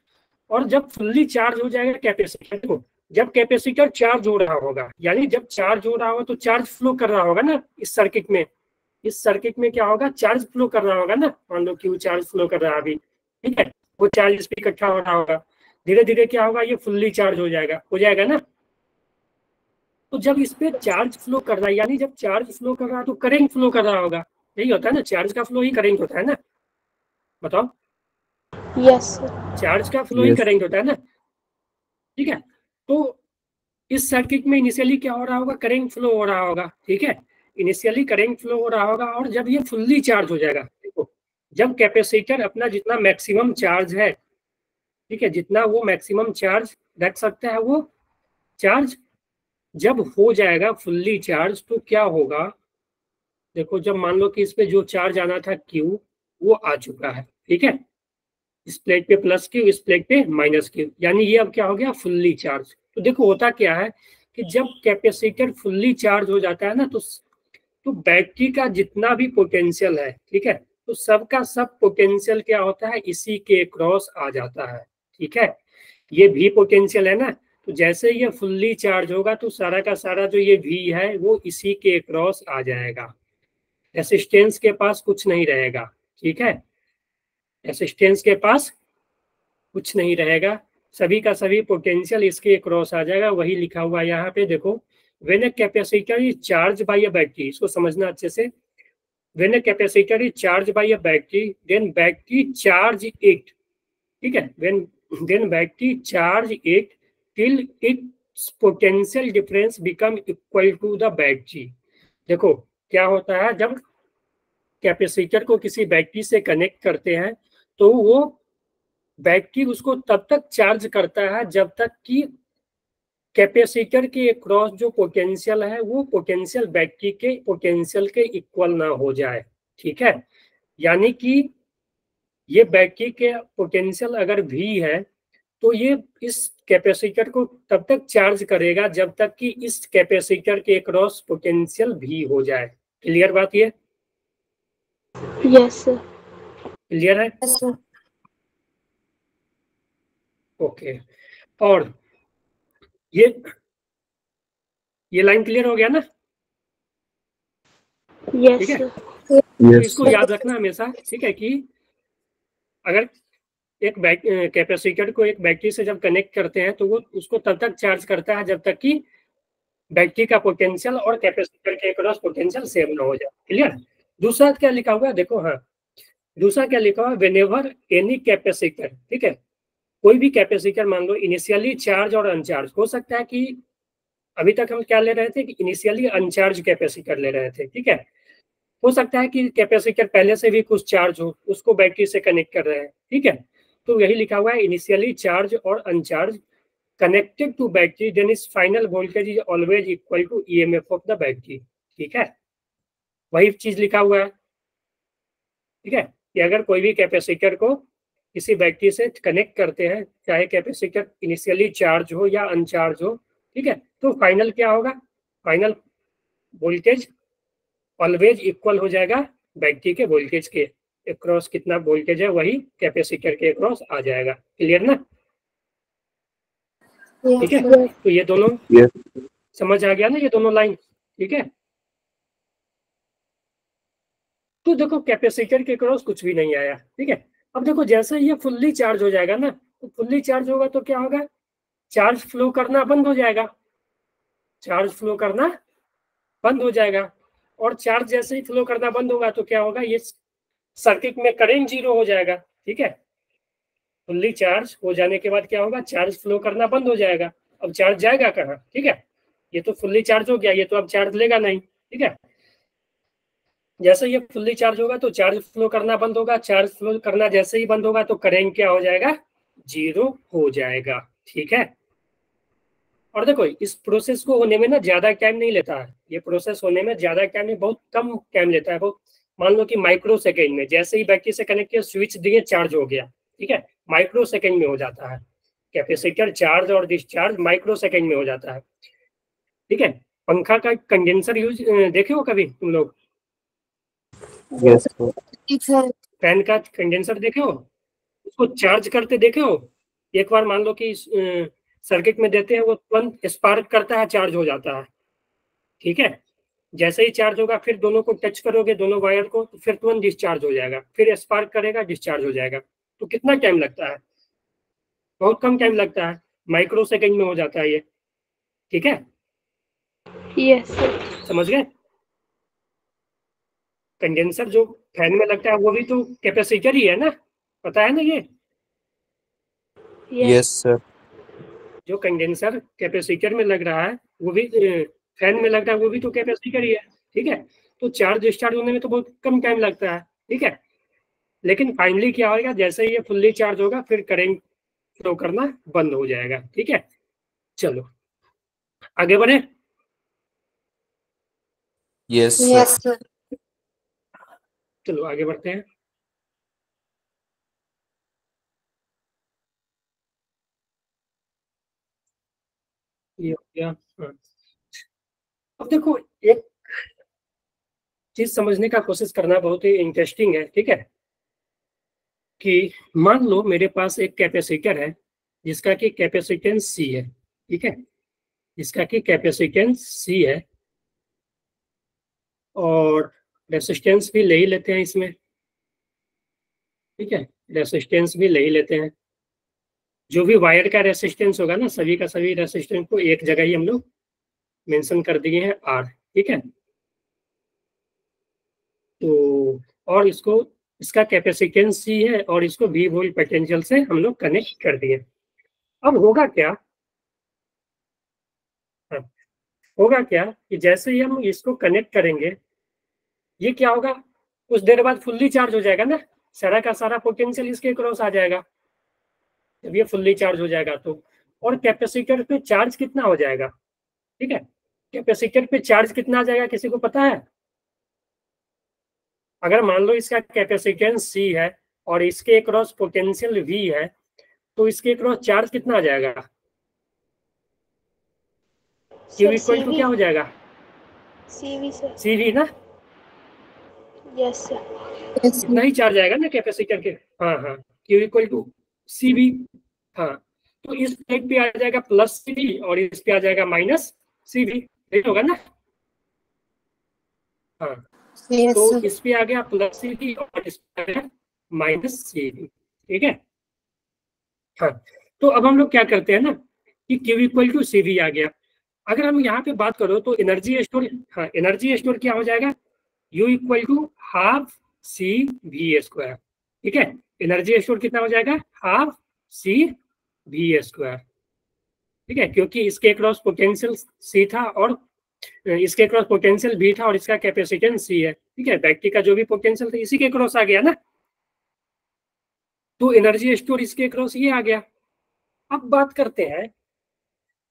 और जब फुल्ली चार्ज हो जाएगा कैपेसिटर को, जब कैपेसिटर चार्ज हो रहा होगा, यानी जब चार्ज हो रहा होगा तो चार्ज फ्लो कर रहा होगा ना इस सर्किट में, इस सर्किट में क्या होगा, चार्ज फ्लो कर रहा होगा ना, मान लो क्यू चार्ज फ्लो कर रहा है अभी, ठीक है, वो चार्ज इस पे इकट्ठा हो रहा होगा, धीरे धीरे क्या होगा, ये फुल्ली चार्ज हो जाएगा ना। तो जब इस पे चार्ज फ्लो कर रहा है, यानी जब चार्ज फ्लो कर रहा है तो करंट फ्लो कर रहा होगा, यही होता है ना, चार्ज का फ्लो ही करंट होता है ना, बताओ। यस चार्ज का फ्लो ही करंट होता है ना, ठीक है। तो इस सर्किट में इनिशियली क्या हो रहा होगा, करंट फ्लो हो रहा होगा, ठीक है। इनिशियली करंट फ्लो हो रहा होगा और जब ये फुल्ली चार्ज हो जाएगा, देखो जब कैपेसिटर अपना जितना मैक्सिमम चार्ज है, ठीक है, जितना वो मैक्सिमम चार्ज रख सकता है वो चार्ज जब हो जाएगा फुल्ली चार्ज तो क्या होगा, देखो जब मान लो कि इस पे जो चार्ज आना था Q वो आ चुका है, ठीक है, इस प्लेट पे प्लस Q, इस प्लेट पे माइनस Q, यानी ये अब क्या हो गया फुल्ली चार्ज। तो देखो होता क्या है कि जब कैपेसिटर फुल्ली चार्ज हो जाता है ना तो बैटरी का जितना भी पोटेंशियल है, ठीक है, तो सबका सब पोटेंशियल क्या होता है इसी के क्रॉस आ जाता है, ठीक है, ये भी पोटेंशियल है ना, तो जैसे ये फुल्ली चार्ज होगा तो सारा का सारा जो ये V है वो इसी के क्रॉस आ जाएगा, रेसिस्टेंस के पास कुछ नहीं रहेगा, ठीक है, रेसिस्टेंस के पास कुछ नहीं रहेगा, सभी का सभी पोटेंशियल इसके क्रॉस आ जाएगा। वही लिखा हुआ यहाँ पे देखो, when a capacitor is charge by a battery, इसको समझना अच्छे से, when a capacitor is charge by a battery then battery charge it, ठीक है, when battery charge it till its potential difference become equal to the battery. देखो क्या होता है जब कैपेसिटर को किसी बैटरी से कनेक्ट करते हैं तो वो बैटरी उसको तब तक चार्ज करता है जब तक कि कैपेसिटर के अक्रॉस जो पोटेंशियल है वो पोटेंशियल बैटरी के पोटेंशियल के इक्वल ना हो जाए, ठीक है, यानी कि ये बैटरी के पोटेंशियल अगर V है तो ये इस कैपेसिटर को तब तक चार्ज करेगा जब तक कि इस कैपेसिटर के अक्रॉस पोटेंशियल V हो जाए। क्लियर बात ये? Yes sir. क्लियर है? Yes, sir. ओके, और ये लाइन क्लियर हो गया ना? यस ठीक है, सर। तो इसको याद रखना हमेशा, ठीक है, कि अगर एक कैपेसिटर को एक बैटरी से जब कनेक्ट करते हैं तो वो उसको तब तक चार्ज करता है जब तक कि बैटरी का पोटेंशियल और कैपेसिटर के अक्रॉस पोटेंशियल सेम ना हो जाए। क्लियर? दूसरा क्या लिखा हुआ है देखो, हाँ दूसरा क्या लिखा हुआ है, व्हेनेवर एनी कैपेसिटर, ठीक है, कोई भी कैपेसिटर मान लो इनिशियली चार्ज और अनचार्ज, हो सकता है कि अभी तक हम क्या ले रहे थे कि इनिशियली अनचार्ज कैपेसिटर ले रहे थे, ठीक है, हो सकता है कि कैपेसिटर पहले से भी कुछ चार्ज हो उसको बैटरी से कनेक्ट कर रहे हैं, ठीक है, तो यही लिखा हुआ है इनिशियली चार्ज और uncharge connected to battery then is final voltage is always equal to EMF of the battery, ठीक है, वही चीज लिखा हुआ है, ठीक है, कि अगर कोई भी कैपेसिटर को किसी बैटरी से कनेक्ट करते हैं चाहे कैपेसिटर इनिशियली चार्ज हो या अनचार्ज हो, ठीक है, तो फाइनल क्या होगा, फाइनल वोल्टेज ऑलवेज इक्वल हो जाएगा बैटरी के वोल्टेज के अक्रॉस, कितना वोल्टेज है वही कैपेसिटर के अक्रॉस आ जाएगा। क्लियर ना? ठीक है, तो ये दोनों समझ आ गया ना, ये दोनों लाइन, ठीक है, तो देखो कैपेसिटर के अक्रॉस कुछ भी नहीं आया, ठीक है, अब देखो जैसे ये फुल्ली चार्ज हो जाएगा ना, तो फुल्ली चार्ज होगा तो क्या होगा, चार्ज फ्लो करना बंद हो जाएगा, चार्ज फ्लो करना बंद हो जाएगा, और चार्ज जैसे ही फ्लो करना बंद होगा तो क्या होगा, ये सर्किट में करंट जीरो हो जाएगा, ठीक है, फुल्ली चार्ज हो जाने के बाद क्या होगा, चार्ज फ्लो करना बंद हो जाएगा, अब चार्ज जाएगा कहाँ, ठीक है, ये तो फुल्ली चार्ज हो गया, ये तो अब चार्ज लेगा नहीं, ठीक है, जैसे ये फुल्ली चार्ज होगा तो चार्ज फ्लो करना बंद होगा, चार्ज फ्लो करना जैसे ही बंद होगा तो करंट क्या हो जाएगा, जीरो हो जाएगा, ठीक है, और देखो इस प्रोसेस को होने में ना ज्यादा टाइम नहीं लेता है, ये प्रोसेस होने में ज्यादा टाइम नहीं, बहुत कम टाइम लेता है, बहुत मान लो कि माइक्रो सेकेंड में, जैसे ही बैटरी से कनेक्ट किया स्विच दिए चार्ज हो गया, ठीक है, माइक्रो सेकेंड में हो जाता है, कैपेसिटर चार्ज और डिस्चार्ज माइक्रो सेकेंड में हो जाता है, ठीक है, पंखा का कंडेंसर यूज देखे हो कभी तुम लोग? Yes sir. फैन का कंडेंसर देखे हो, उसको चार्ज करते देखे हो, एक बार मान लो कि सर्किट में देते हैं वो तुरंत स्पार्क करता है, चार्ज हो जाता है, ठीक है, जैसे ही चार्ज होगा फिर दोनों को टच करोगे दोनों वायर को तो फिर तुरंत डिस्चार्ज हो जाएगा, फिर स्पार्क करेगा डिस्चार्ज हो जाएगा, तो कितना टाइम लगता है, बहुत कम टाइम लगता है, माइक्रो सेकेंड में हो जाता है ये, ठीक है, यस सर। समझ गए? कंडेंसर जो फैन में लगता है वो भी तो कैपेसिटर ही है ना, पता है ना ये, यस सर जो कंडेंसर कैपेसिटर में लग रहा है वो भी फैन में लग रहा है वो भी तो कैपेसिटर ही है, ठीक है। तो चार्ज डिस्चार्ज होने में तो बहुत कम टाइम लगता है, ठीक है। लेकिन फाइनली क्या होगा, जैसे ही ये फुल्ली चार्ज होगा फिर करंट फ्लो करना बंद हो जाएगा, ठीक है। चलो आगे बढ़े। Yes, sir. Yes, sir. चलो आगे बढ़ते हैं। ये हो गया। हाँ। अब देखो एक चीज समझने का कोशिश करना बहुत ही इंटरेस्टिंग है, ठीक है। कि मान लो मेरे पास एक कैपेसिटर है जिसका कि कैपेसिटेंस सी है, ठीक है, जिसका कि कैपेसिटेंस सी है, और रेसिस्टेंस भी ले ही लेते हैं इसमें, ठीक है, रेसिस्टेंस भी ले ही लेते हैं। जो भी वायर का रेसिस्टेंस होगा ना, सभी का सभी रेसिस्टेंस को एक जगह ही हम लोग मेंशन कर दिए हैं आर, ठीक है। तो और इसको, इसका कैपेसिटेंस सी है और इसको वी वोल्ट पोटेंशियल से हम लोग कनेक्ट कर दिए। अब होगा क्या, हाँ, होगा क्या कि जैसे ही हम इसको कनेक्ट करेंगे, ये क्या होगा, कुछ देर बाद फुल्ली चार्ज हो जाएगा ना, सारा का सारा पोटेंशियल इसके क्रॉस आ जाएगा जब ये फुल्ली चार्ज हो जाएगा तो। और कैपेसिटर पे चार्ज कितना हो जाएगा, ठीक है, कैपेसिटर पे चार्ज कितना आ जाएगा, किसी को पता है? अगर मान लो इसका कैपेसिटेंस सी है और इसके क्रॉस पोटेंशियल वी है, तो इसके क्रॉस चार्ज कितना आ जाएगा? क्यू सर इक्वल टू क्या हो जाएगा? CV sir. सीवी ना, यस सर। Yes, इतना ही चार्ज आएगा ना कैपेसिटर के। हाँ हाँ, क्यू इक्वल टू सीवी। हाँ, तो इस साइड पे आ जाएगा प्लस सीवी और इस पे आ जाएगा माइनस सीवी, ठीक होगा ना। हाँ, yes, तो sir. इस पे आ गया प्लस सीवी और इस पे आ गया माइनस सीवी, ठीक है। हाँ, तो अब हम लोग क्या करते हैं ना कि क्यू इक्वल टू सीवी आ गया। अगर हम यहाँ पे बात करो तो एनर्जी स्टोर, हाँ, एनर्जी स्टोर क्या हो जाएगा, U equal to half C V square, ठीक है। एनर्जी स्टोर कितना हो जाएगा, हाफ सी वी स्क्वायर, ठीक है, क्योंकि इसके क्रॉस पोटेंशियल सी था और इसके क्रॉस पोटेंशियल भी था और इसका कैपेसिटेंस सी है, ठीक है। बैटरी का जो भी पोटेंशियल था इसी के क्रॉस आ गया ना, तो एनर्जी स्टोर इसके क्रॉस ये आ गया। अब बात करते हैं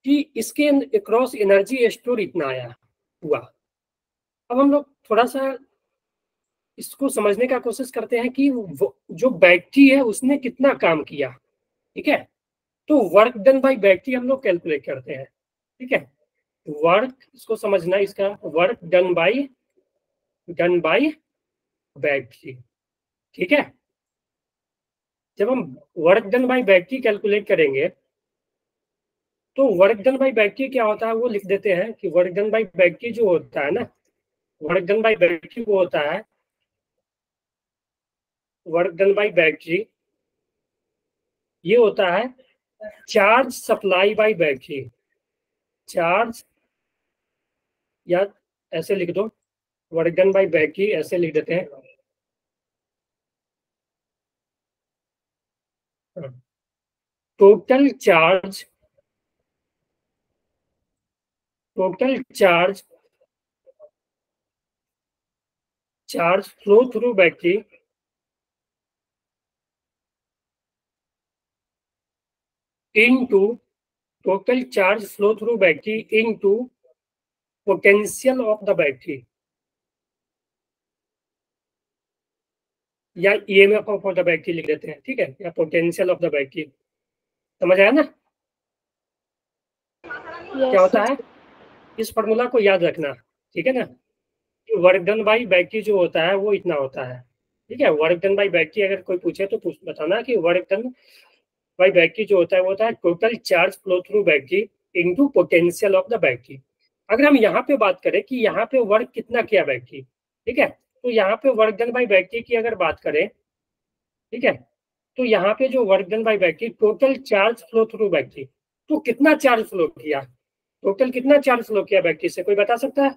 कि इसके क्रॉस एनर्जी स्टोर इतना आया हुआ। अब हम लोग थोड़ा सा इसको समझने का कोशिश करते हैं कि जो बैटरी है उसने कितना काम किया, ठीक है। तो वर्क डन बाय बैटरी हम लोग कैलकुलेट करते हैं, ठीक है। वर्क, इसको समझना, इसका वर्क डन बाय बैटरी, ठीक है। जब हम work done by battery calculate करेंगे तो वर्क डन बाय बैटरी क्या होता है वो लिख देते हैं कि वर्क डन बाय बैटरी जो होता है ना, वर्क डन बाय बैटरी वो होता है, वर्क डन बाय बैटरी ये होता है charge supply bye battery. Charge, या ऐसे लिख दो, वर्क डन बाय बैटरी ऐसे लिख देते हैं, total charge, charge flow through battery into, total charge flow through battery into potential of the battery, या ईएमएफ ऑफ द बैटरी लिख देते हैं, ठीक है, या पोटेंशियल ऑफ द बैटरी। समझ आया ना क्या होता है? इस फॉर्मूला को याद रखना, ठीक है ना। वर्क डन बाई बैटरी जो होता है वो इतना होता है, ठीक है। वर्क डन बाई बैटरी अगर कोई पूछे तो बताना कि वर्क डन बाई बैटरी जो होता है वो होता है total charge flow through battery into potential of the battery. अगर हम यहाँ पे बात करें कि यहाँ पे वर्क कितना किया बैटरी, ठीक है, तो यहाँ पे वर्क डन बाई बैटरी की अगर बात करें, ठीक है, तो यहाँ पे जो work done by battery total charge flow through battery, तो कितना चार्ज फ्लो किया, टोटल कितना चार्ज फ्लो किया बैटरी से, कोई बता सकता है?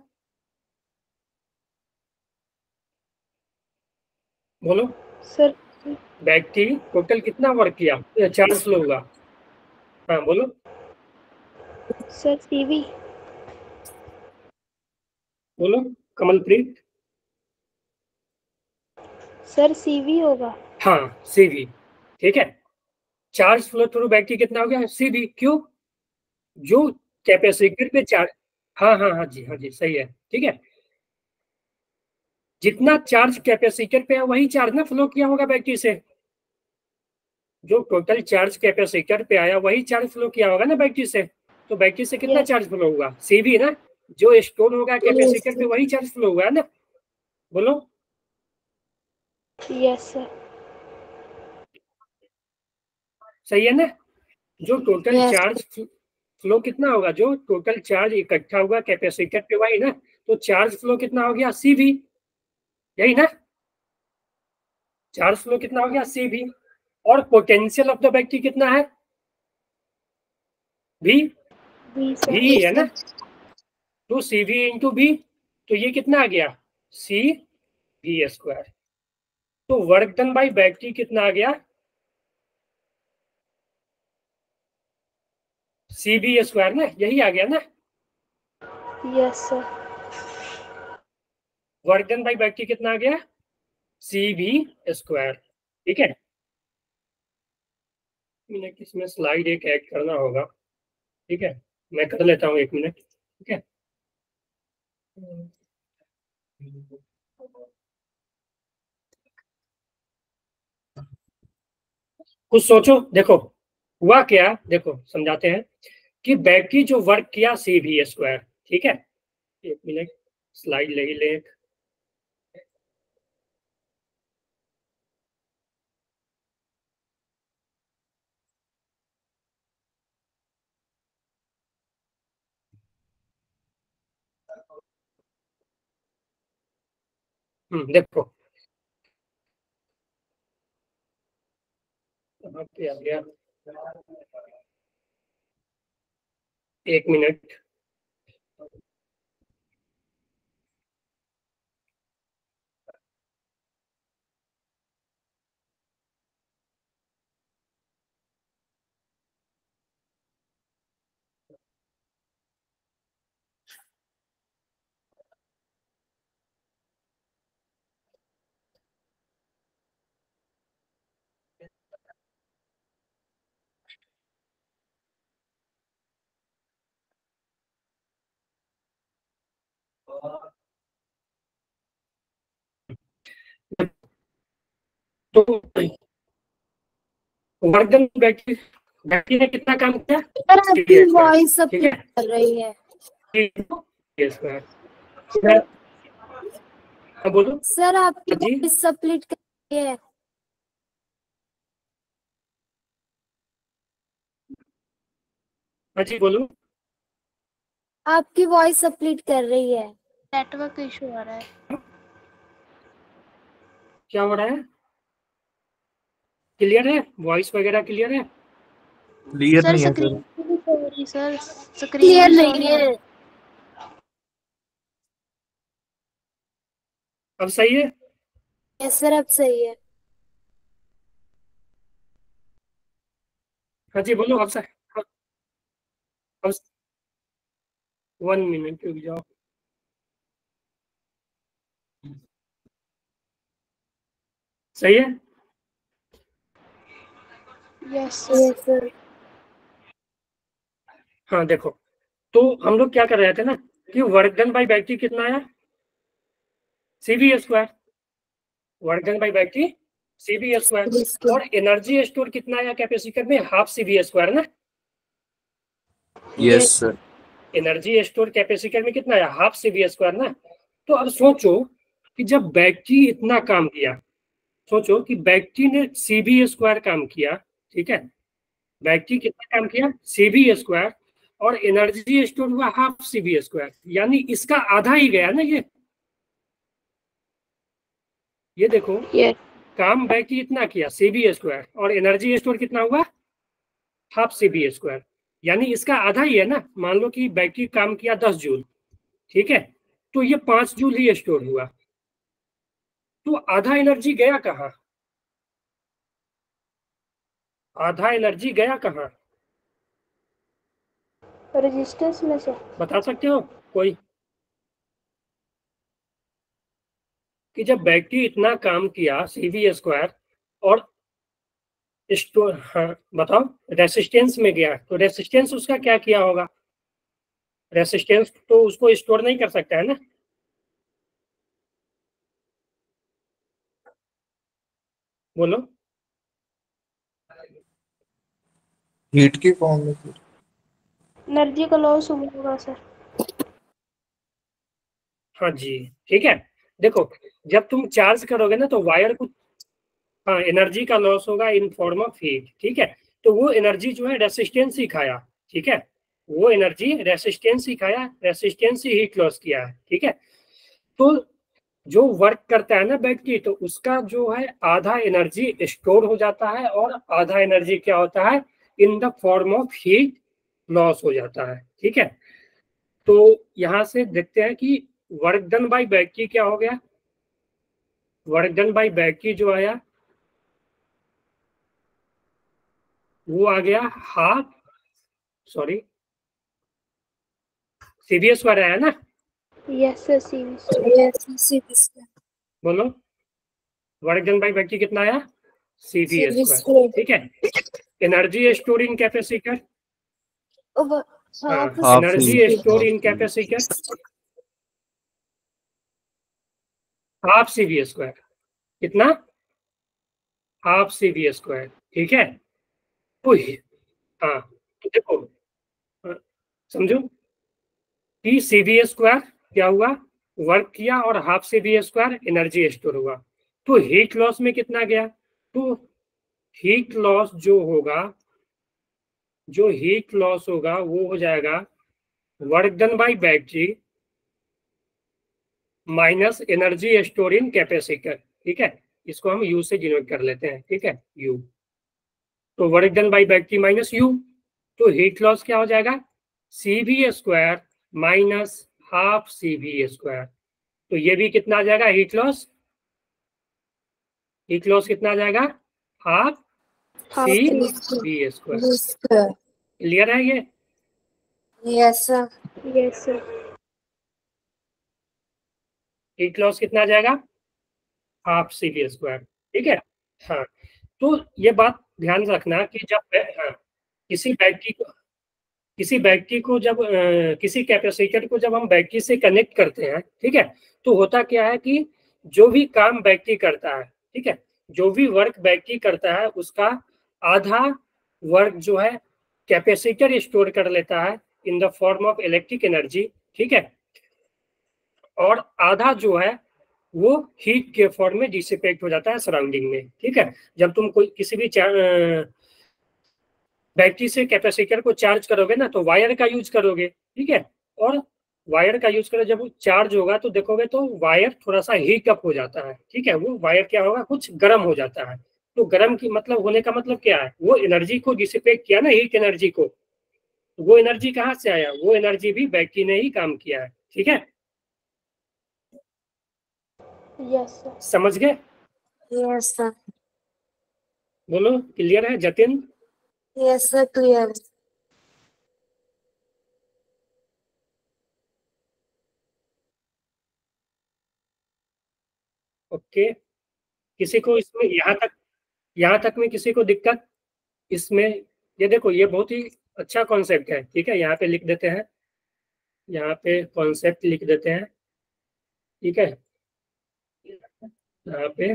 बोलो सर बैटरी टोटल कितना वर्क किया, चार्ज फ्लो हुआ, हाँ बोलो। सर सीवी बोलो कमलप्रीत? सर CV होगा। हाँ, CV। ठीक है, चार्ज फ्लो थ्रू बैटरी कितना हो गया? CV। क्यों? जो कैपेसिटर पे चार्ज, हाँ हाँ हाँ जी, हाँ जी, सही है। ठीक है, जितना चार्ज कैपेसिटर पे है वही चार्ज ना फ्लो किया होगा बैटरी से। जो टोटल चार्ज कैपेसिटर पे आया वही चार्ज फ्लो किया होगा ना बैटरी से। तो बैटरी से कितना Yes. चार्ज फ्लो होगा? CV ना। जो स्टोर होगा कैपेसिटर पे वही चार्ज फ्लो हुआ है ना। बोलो। Yes sir. सही है ना। जो टोटल Yes. चार्ज फ्लो कितना होगा? जो टोटल चार्ज इकट्ठा हुआ कैपेसिटर पे वही ना। तो चार्ज फ्लो कितना हो गया? CV। यही ना। चार्ज फ्लो कितना हो गया? CV। और पोटेंशियल ऑफ द बैटरी कितना है? V। B sir. V है ना। तो CV इंटू V। तो ये कितना आ गया? CV²। तो वर्क डन बाई बैटरी कितना आ गया? CV² ना, यही आ गया ना। Yes sir. Work done by battery कितना आ गया? CV²। ठीक है, मिनट इसमें स्लाइड एक ऐड करना होगा। ठीक है, मैं कर लेता हूँ, 1 मिनट। ठीक है, कुछ सोचो। देखो हुआ क्या, देखो समझाते हैं कि बैटरी जो वर्क किया CV²। ठीक है, 1 मिनट, स्लाइड ले ही ले। देखो कहाँ पे आ गया? 1 मिनट। तो वर्क डन बैटरी, बैटरी ने कितना काम किया? सर आपकी CV²। वॉइस ठीक अपनी है, कर रही है। CV²। हाँ बोलो। सर आपकी हाँ जी, वॉइस स्प्लिट कर रही है। हाँ जी, बोलो। आपकी वॉइस स्प्लिट कर रही है। नेटवर्क इशू आ रहा है। क्या हो रहा है? क्लियर है? वॉइस वगैरह क्लियर है? क्लियर सर नहीं है स्क्रीन सर। भी शो हो रही सर। स्क्रीन क्लियर भी शो नहीं नहीं हो है। रही। अब सही है? यस सर, अब सही है। हाँ जी, बोलो। अब सही? अब 1 मिनट रुक जाओ। सही है? Yes sir. Yes sir. हाँ देखो, तो हम लोग क्या कर रहे थे ना कि वर्क डन बाई बैटरी कितना आया? CV²। Work done by battery CV²। और एनर्जी स्टोर कितना आया कैपेसिटर में? हाफ CV² ना। Yes sir. Energy store capacitor में कितना आया? हाफ CV² ना। तो अब सोचो कि जब बैटरी इतना काम किया, सोचो कि बैटरी ने CV² काम किया। ठीक है, बैटरी कितना काम किया? CV²। और एनर्जी स्टोर हुआ हाफ CV², यानी इसका आधा ही गया ना ये देखो, यस। काम बैटरी इतना किया CV², और एनर्जी स्टोर कितना हुआ? हाफ CV², यानी इसका आधा ही है ना। मान लो कि बैटरी काम किया 10 जूल। ठीक है, तो ये 5 जूल ही स्टोर हुआ। तो आधा एनर्जी गया कहाँ? आधा एनर्जी गया कहाँ? रेजिस्टेंस में से। बता सकते हो कोई? कि जब बैटरी इतना काम किया CV स्क्वायर और स्टोर, हाँ बताओ, रेसिस्टेंस में गया, तो रेसिस्टेंस उसका क्या किया होगा? रेसिस्टेंस तो उसको स्टोर नहीं कर सकता है ना। बोलो। हीट की फॉर्म में फिर। एनर्जी का लॉस होगा सर। हाँ जी, ठीक है। देखो, जब तुम चार्ज करोगे ना तो वायर को, हाँ, एनर्जी का लॉस होगा इन फॉर्म ऑफ हीट, ठीक है। तो वो एनर्जी जो है रेसिस्टेंस ही खाया, ठीक है। वो एनर्जी रेसिस्टेंस ही खाया, रेसिस्टेंस ही हीट लॉस किया है, ठीक है। तो जो वर्क करता है ना बैटरी, तो उसका जो है आधा एनर्जी स्टोर हो जाता है और आधा एनर्जी क्या होता है, in the form of heat loss हो जाता है, ठीक है। तो यहां से देखते हैं कि वर्क डन बाय बैटरी क्या हो गया। वर्क डन बाय बैटरी जो आया वो आ गया हाफ, सॉरी, CV स्क्वायर आया ना। Yes sir CV. Yes, CV square. बोलो, वर्क डन बाय बैटरी कितना आया? CV CV square, square. ठीक है। Energy store in capacitor, Over half half energy CV store in capacitor half CV square, कितना? हाफ CV स्क्वायर, ठीक है। तो हाँ, तो देखो, हाँ, समझो कि CV स्क्वायर क्या हुआ, वर्क किया, और half CV square energy store हुआ। तो हीट लॉस में कितना गया? तो हीट लॉस जो होगा, जो हीट लॉस होगा वो हो जाएगा work done by battery minus energy store in capacitor, ठीक है। इसको हम U से डिनोट कर लेते हैं, ठीक है, U। तो work done by battery minus U, तो हीट लॉस क्या हो जाएगा? CV square minus half CV square. तो ये भी कितना आ जाएगा हीट लॉस? हीट लॉस कितना आ जाएगा? Half half CV square. square. Clear है ये? Yes, sir. Yes sir. Heat loss कितना आ जाएगा? हाफ CV स्क्वायर, ठीक है। हाँ, तो ये बात ध्यान रखना कि जब, हाँ, किसी बैटरी को जब किसी कैपेसिटर को जब हम बैटरी से कनेक्ट करते हैं, ठीक है, तो होता क्या है कि जो भी काम बैटरी करता है, ठीक है, जो भी वर्क बैटरी करता है उसका आधा वर्क जो है कैपेसिटर स्टोर कर लेता है in the form of electric energy, ठीक है। और आधा जो है वो हीट के फॉर्म में डिसिपेट हो जाता है सराउंडिंग में, ठीक है। जब तुम कोई किसी भी बैटरी से कैपेसिटर को चार्ज करोगे ना तो वायर का यूज करोगे, ठीक है। और वायर का यूज करो, जब वो चार्ज होगा तो देखोगे तो वायर थोड़ा सा हीट अप हो जाता है, ठीक है। वो वायर क्या होगा, कुछ गर्म हो जाता है। तो गर्म की मतलब होने का मतलब क्या है, वो एनर्जी को डिसिपेट किया ना, हीट एनर्जी को। तो वो एनर्जी कहाँ से आया? वो एनर्जी भी बैटरी ने ही काम किया है, ठीक है। Yes sir. समझ गए? Yes, sir. बोलो, क्लियर है Jatin? Yes, sir. Clear. Okay. किसी को इसमें यहाँ तक में किसी को दिक्कत इसमें? ये देखो, ये बहुत ही अच्छा कॉन्सेप्ट है, ठीक है। यहाँ पे लिख देते हैं, यहाँ पे कॉन्सेप्ट लिख देते हैं, ठीक है। यहाँ पे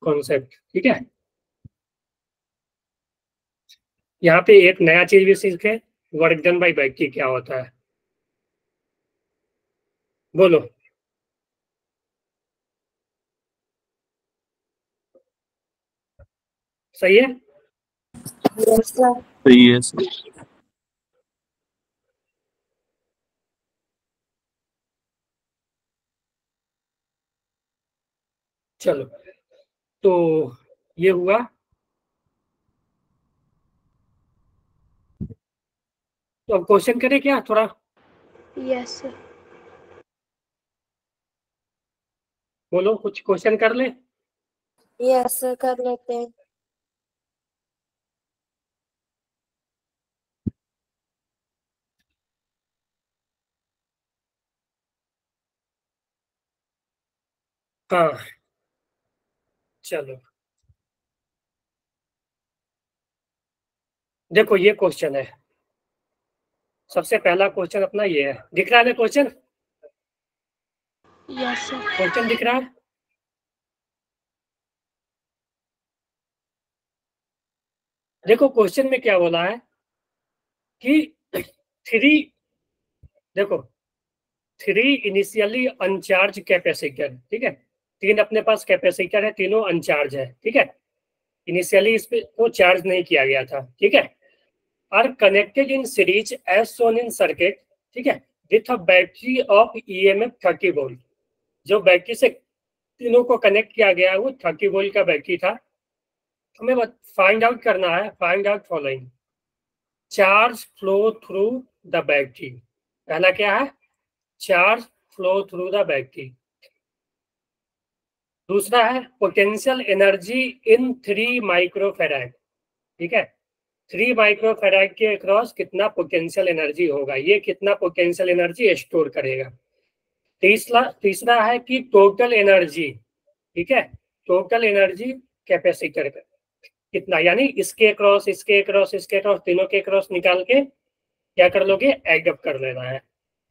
कॉन्सेप्ट, ठीक है। यहाँ पे एक नया चीज भी सीखे, वर्क डन बाय बैटरी क्या होता है। बोलो। सही है? Yes, sir. सही है सर। चलो, तो ये हुआ। तो अब क्वेश्चन करें क्या थोड़ा? Yes sir. बोलो, कुछ क्वेश्चन कर ले। Yes, sir. कर लेते हैं. हाँ चलो देखो ये क्वेश्चन है, सबसे पहला क्वेश्चन अपना ये है, दिख रहा है ना क्वेश्चन? Yes sir. क्वेश्चन दिख रहा है? देखो क्वेश्चन में क्या बोला है कि थ्री, देखो थ्री इनिशियली अनचार्ज कैपेसिटर, ठीक है, तीन अपने पास कैपेसिटर है, तीनों अनचार्ज है, ठीक है, इनिशियली इस पे को चार्ज नहीं किया गया था, ठीक है, are connected in series as shown in circuit, ठीक है, with a battery of EMF 30 volt. जो बैटरी से तीनों को कनेक्ट किया गया है वो 30 वोल्ट का बैटरी था। हमें फाइंड आउट करना है, find out following charge flow through the battery. पहला क्या है? Charge flow through the battery. दूसरा है पोटेंशियल एनर्जी इन 3 माइक्रोफेराड, ठीक है, 3 माइक्रोफेराड के अक्रॉस कितना पोटेंशियल एनर्जी होगा, ये कितना पोटेंशियल एनर्जी स्टोर करेगा। तीसरा है कि टोटल एनर्जी, ठीक है, टोटल एनर्जी कैपेसिटर का कितना, यानी इसके अक्रॉस इसके अक्रॉस इसके अक्रॉस तीनों के अक्रॉस निकाल के क्या कर लोगे, एड अप कर लेना है।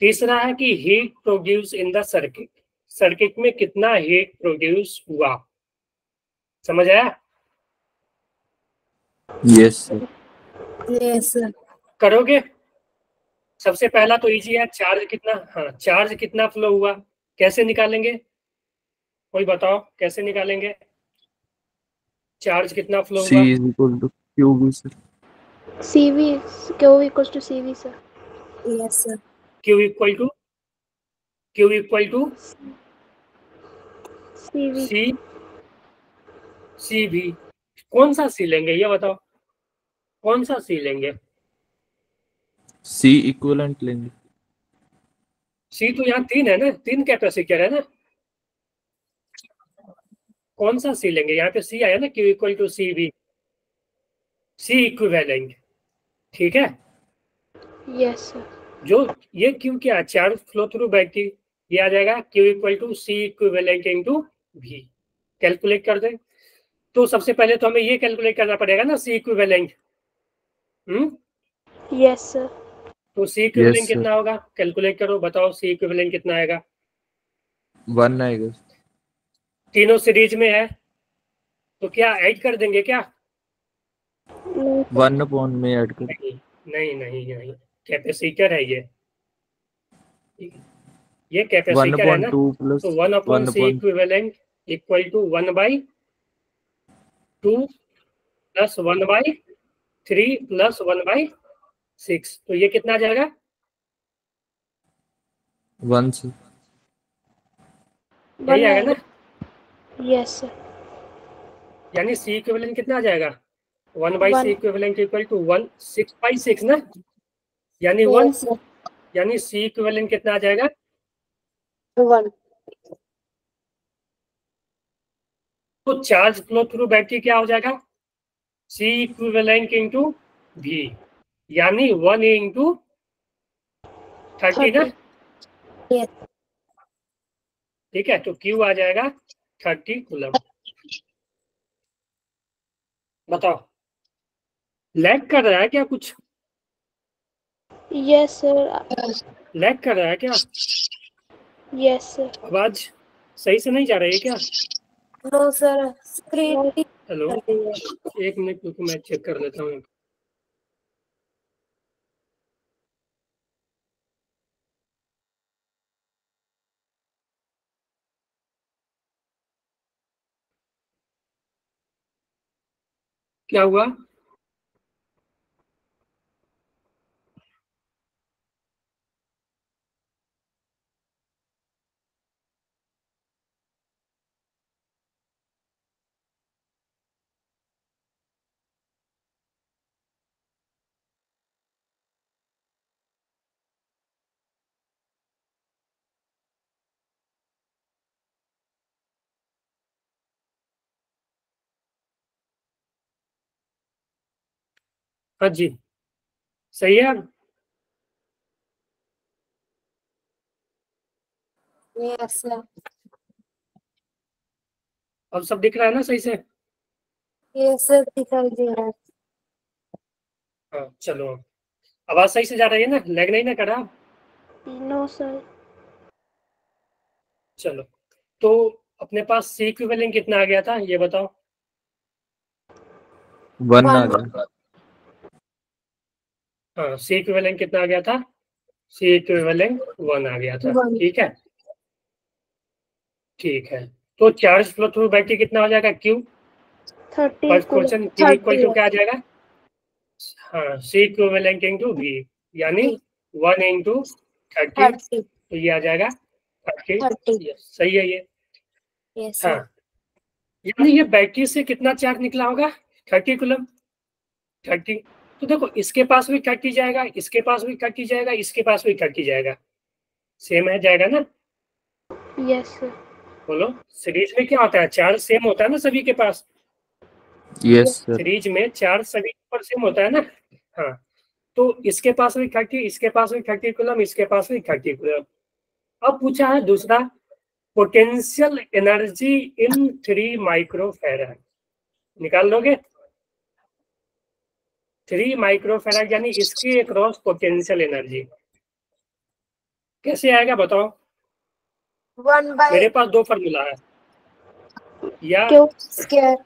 तीसरा है कि heat produce in the circuit, circuit में कितना हीट प्रोड्यूस हुआ। समझ आया? Yes sir. Yes sir. करोगे? सबसे पहला तो इजी है, चार्ज कितना, हाँ चार्ज कितना फ्लो हुआ, कैसे निकालेंगे, कोई बताओ कैसे निकालेंगे, चार्ज कितना फ्लो C हुआ? is equal to QV sir. CV, Q equals to CV sir. Yes sir. Q equal to CV. C C भी। कौन सा सी लेंगे ये बताओ, कौन सा सी लेंगे? C equivalent लेंगे। सी तो यहाँ तीन है ना, तीन कैपेसिटर है ना, कौन सा सी लेंगे? यहाँ पे सी आया ना, क्यू इक्वल टू सी भी, सी इक्विवेलेंट, ठीक है। Yes sir. जो ये क्यू क्या, चार्ज फ्लो थ्रू बैटरी, ये आ जाएगा Q equal to C equivalent into V. Calculate कर दे तो सबसे पहले तो हमें ये कैलकुलेट करना पड़ेगा ना, सी इक्विवेलेंट। Yes sir. तो सी Yes इक्विवेलेंट sir. कितना होगा, कैलकुलेट करो, बताओ सी इक्विवेलेंट कितना आएगा। 1 आएगा। तीनों सीरीज में है तो क्या ऐड कर देंगे क्या? No sir. 1 अपॉन में ऐड कर। नहीं नहीं नहीं नहीं, कैपेसिटर है ये 1 कैपेसिटर है अपॉन ना, 2 प्लस तो 1 upon 1 C upon equivalent equal to 1/2 plus 1/3 plus 1/6, तो ये कितना आ जाएगा? 1 से। यही आएगा ना, Yes sir. यानी सी इक्विवेलेंट कितना आ जाएगा, 1/c One. Equivalent equal to 6/6 ना, यानी 1, यस सर। यानी सी इक्विवेलेंट कितना आ जाएगा? 1। तो चार्ज फ्लो थ्रू बैटरी क्या हो जाएगा, सी इक्विवेलेंट इंटू भी, यानी 1 इंटू 30 ना, 30. ठीक है, तो क्यू आ जाएगा 30 कूलम। बताओ लैग कर रहा है क्या कुछ, Yes sir. लैग कर रहा है क्या, Yes sir. आवाज सही से नहीं जा रही है क्या? नो सर, स्क्रीन हेलो, एक मिनट रुको मैं चेक कर लेता हूँ। क्या हुआ? हाँ जी, सही है। Yes sir. अब सब दिख रहा है ना सही से? ये सर दिखाई दे रहा है। हाँ चलो, आवाज सही से जा रही है ना, लैग नहीं ना कर रहा? No sir. चलो, तो अपने पास सी इक्विवेलेंट कितना आ गया था ये बताओ? 1 आ One. गया। हाँ, सी इक्विवेलेंट कितना आ गया था? सी इक्विवेलेंट 1 आ गया था। One. ठीक है, ठीक है। तो चार्ज फ्लो थ्रू बैटरी कितना हो जाएगा? Q 30 first question, Q equal to 30 क्या आ जाएगा? हाँ, सी इक्विवेलेंट इंटू वी, यानी 1 इंटू 30, 30 तो ये आ जाएगा 30। 30 सही है ये? यस हाँ, सर। यानी ये बैटरी से कितना चार्ज निकला होगा? 30 कूलम। 30, तो देखो इसके पास भी 30 जाएगा, इसके पास भी 30 जाएगा, इसके पास भी 30 जाएगा, सेम है जाएगा ना? Yes sir. बोलो, सीरीज में क्या होता है, चार्ज सेम होता है ना सभी के पास? Yes sir. सीरीज में चार्ज सभी पर सेम होता है ना? हाँ, तो इसके पास भी 30, इसके पास भी 30 कूलम, इसके पास भी 30 कूलम। अब पूछा है दूसरा, पोटेंशियल एनर्जी इन 3 माइक्रोफैराड, निकाल लोगे? 3 माइक्रोफैराड यानी इसके अक्रॉस पोटेंशियल एनर्जी कैसे आएगा बताओ? 1 by मेरे पास 2 फार्मूला है, या क्यू square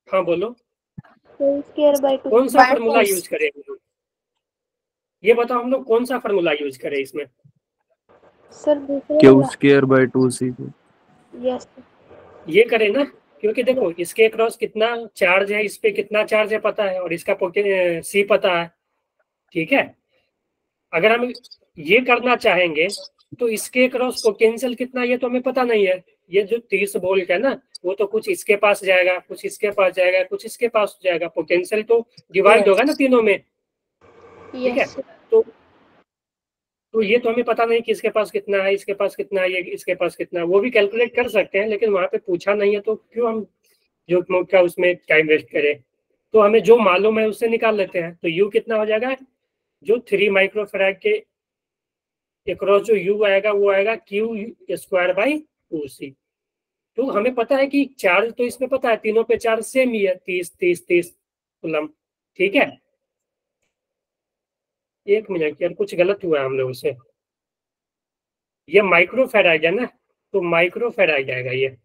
हाँ बोलो, स्क्वायर बाय 2 कौन सा by फार्मूला 2 यूज करें हम लोग? ये बताओ हम लोग कौन सा फार्मूला यूज करें इसमें? सर दूसरा क्यू वाला। Square by 2c। यस ये करें ना, क्योंकि देखो इसके अक्रॉस कितना चार्ज है, इस पे कितना चार्ज है पता है, और इसका सी पता है। ठीक है, अगर हम ये करना चाहेंगे तो इसके अक्रॉस पोटेंशियल कितना ये तो हमें पता नहीं है। ये जो 30 वोल्ट है ना, वो तो कुछ इसके पास जाएगा, कुछ इसके पास जाएगा, कुछ इसके पास जाएगा, पोटेंशियल तो डिवाइड होगा ना तीनों में। ठीक है, यस तो ये तो हमें पता नहीं कि इसके पास कितना है, इसके पास कितना है, ये इसके पास कितना है, वो भी कैलकुलेट कर सकते हैं, लेकिन वहां पे पूछा नहीं है तो क्यों हम जो क्या उसमें टाइम वेस्ट करें। तो हमें जो मालूम है उससे निकाल लेते हैं। तो यू कितना हो जाएगा, जो 3 माइक्रोफैराड के अक्रॉस जो यू आएगा वो आएगा क्यू स्क्वायर बाई 2c। तो हमें पता है कि चार्ज तो इसमें पता है, तीनों पे चार्ज सेम ही है, 30 कूलम। ठीक है, एक मिनट यार, कुछ गलत हुआ है हम लोगों से। ये माइक्रोफैराड है ना, तो माइक्रोफैराड आएगा ये,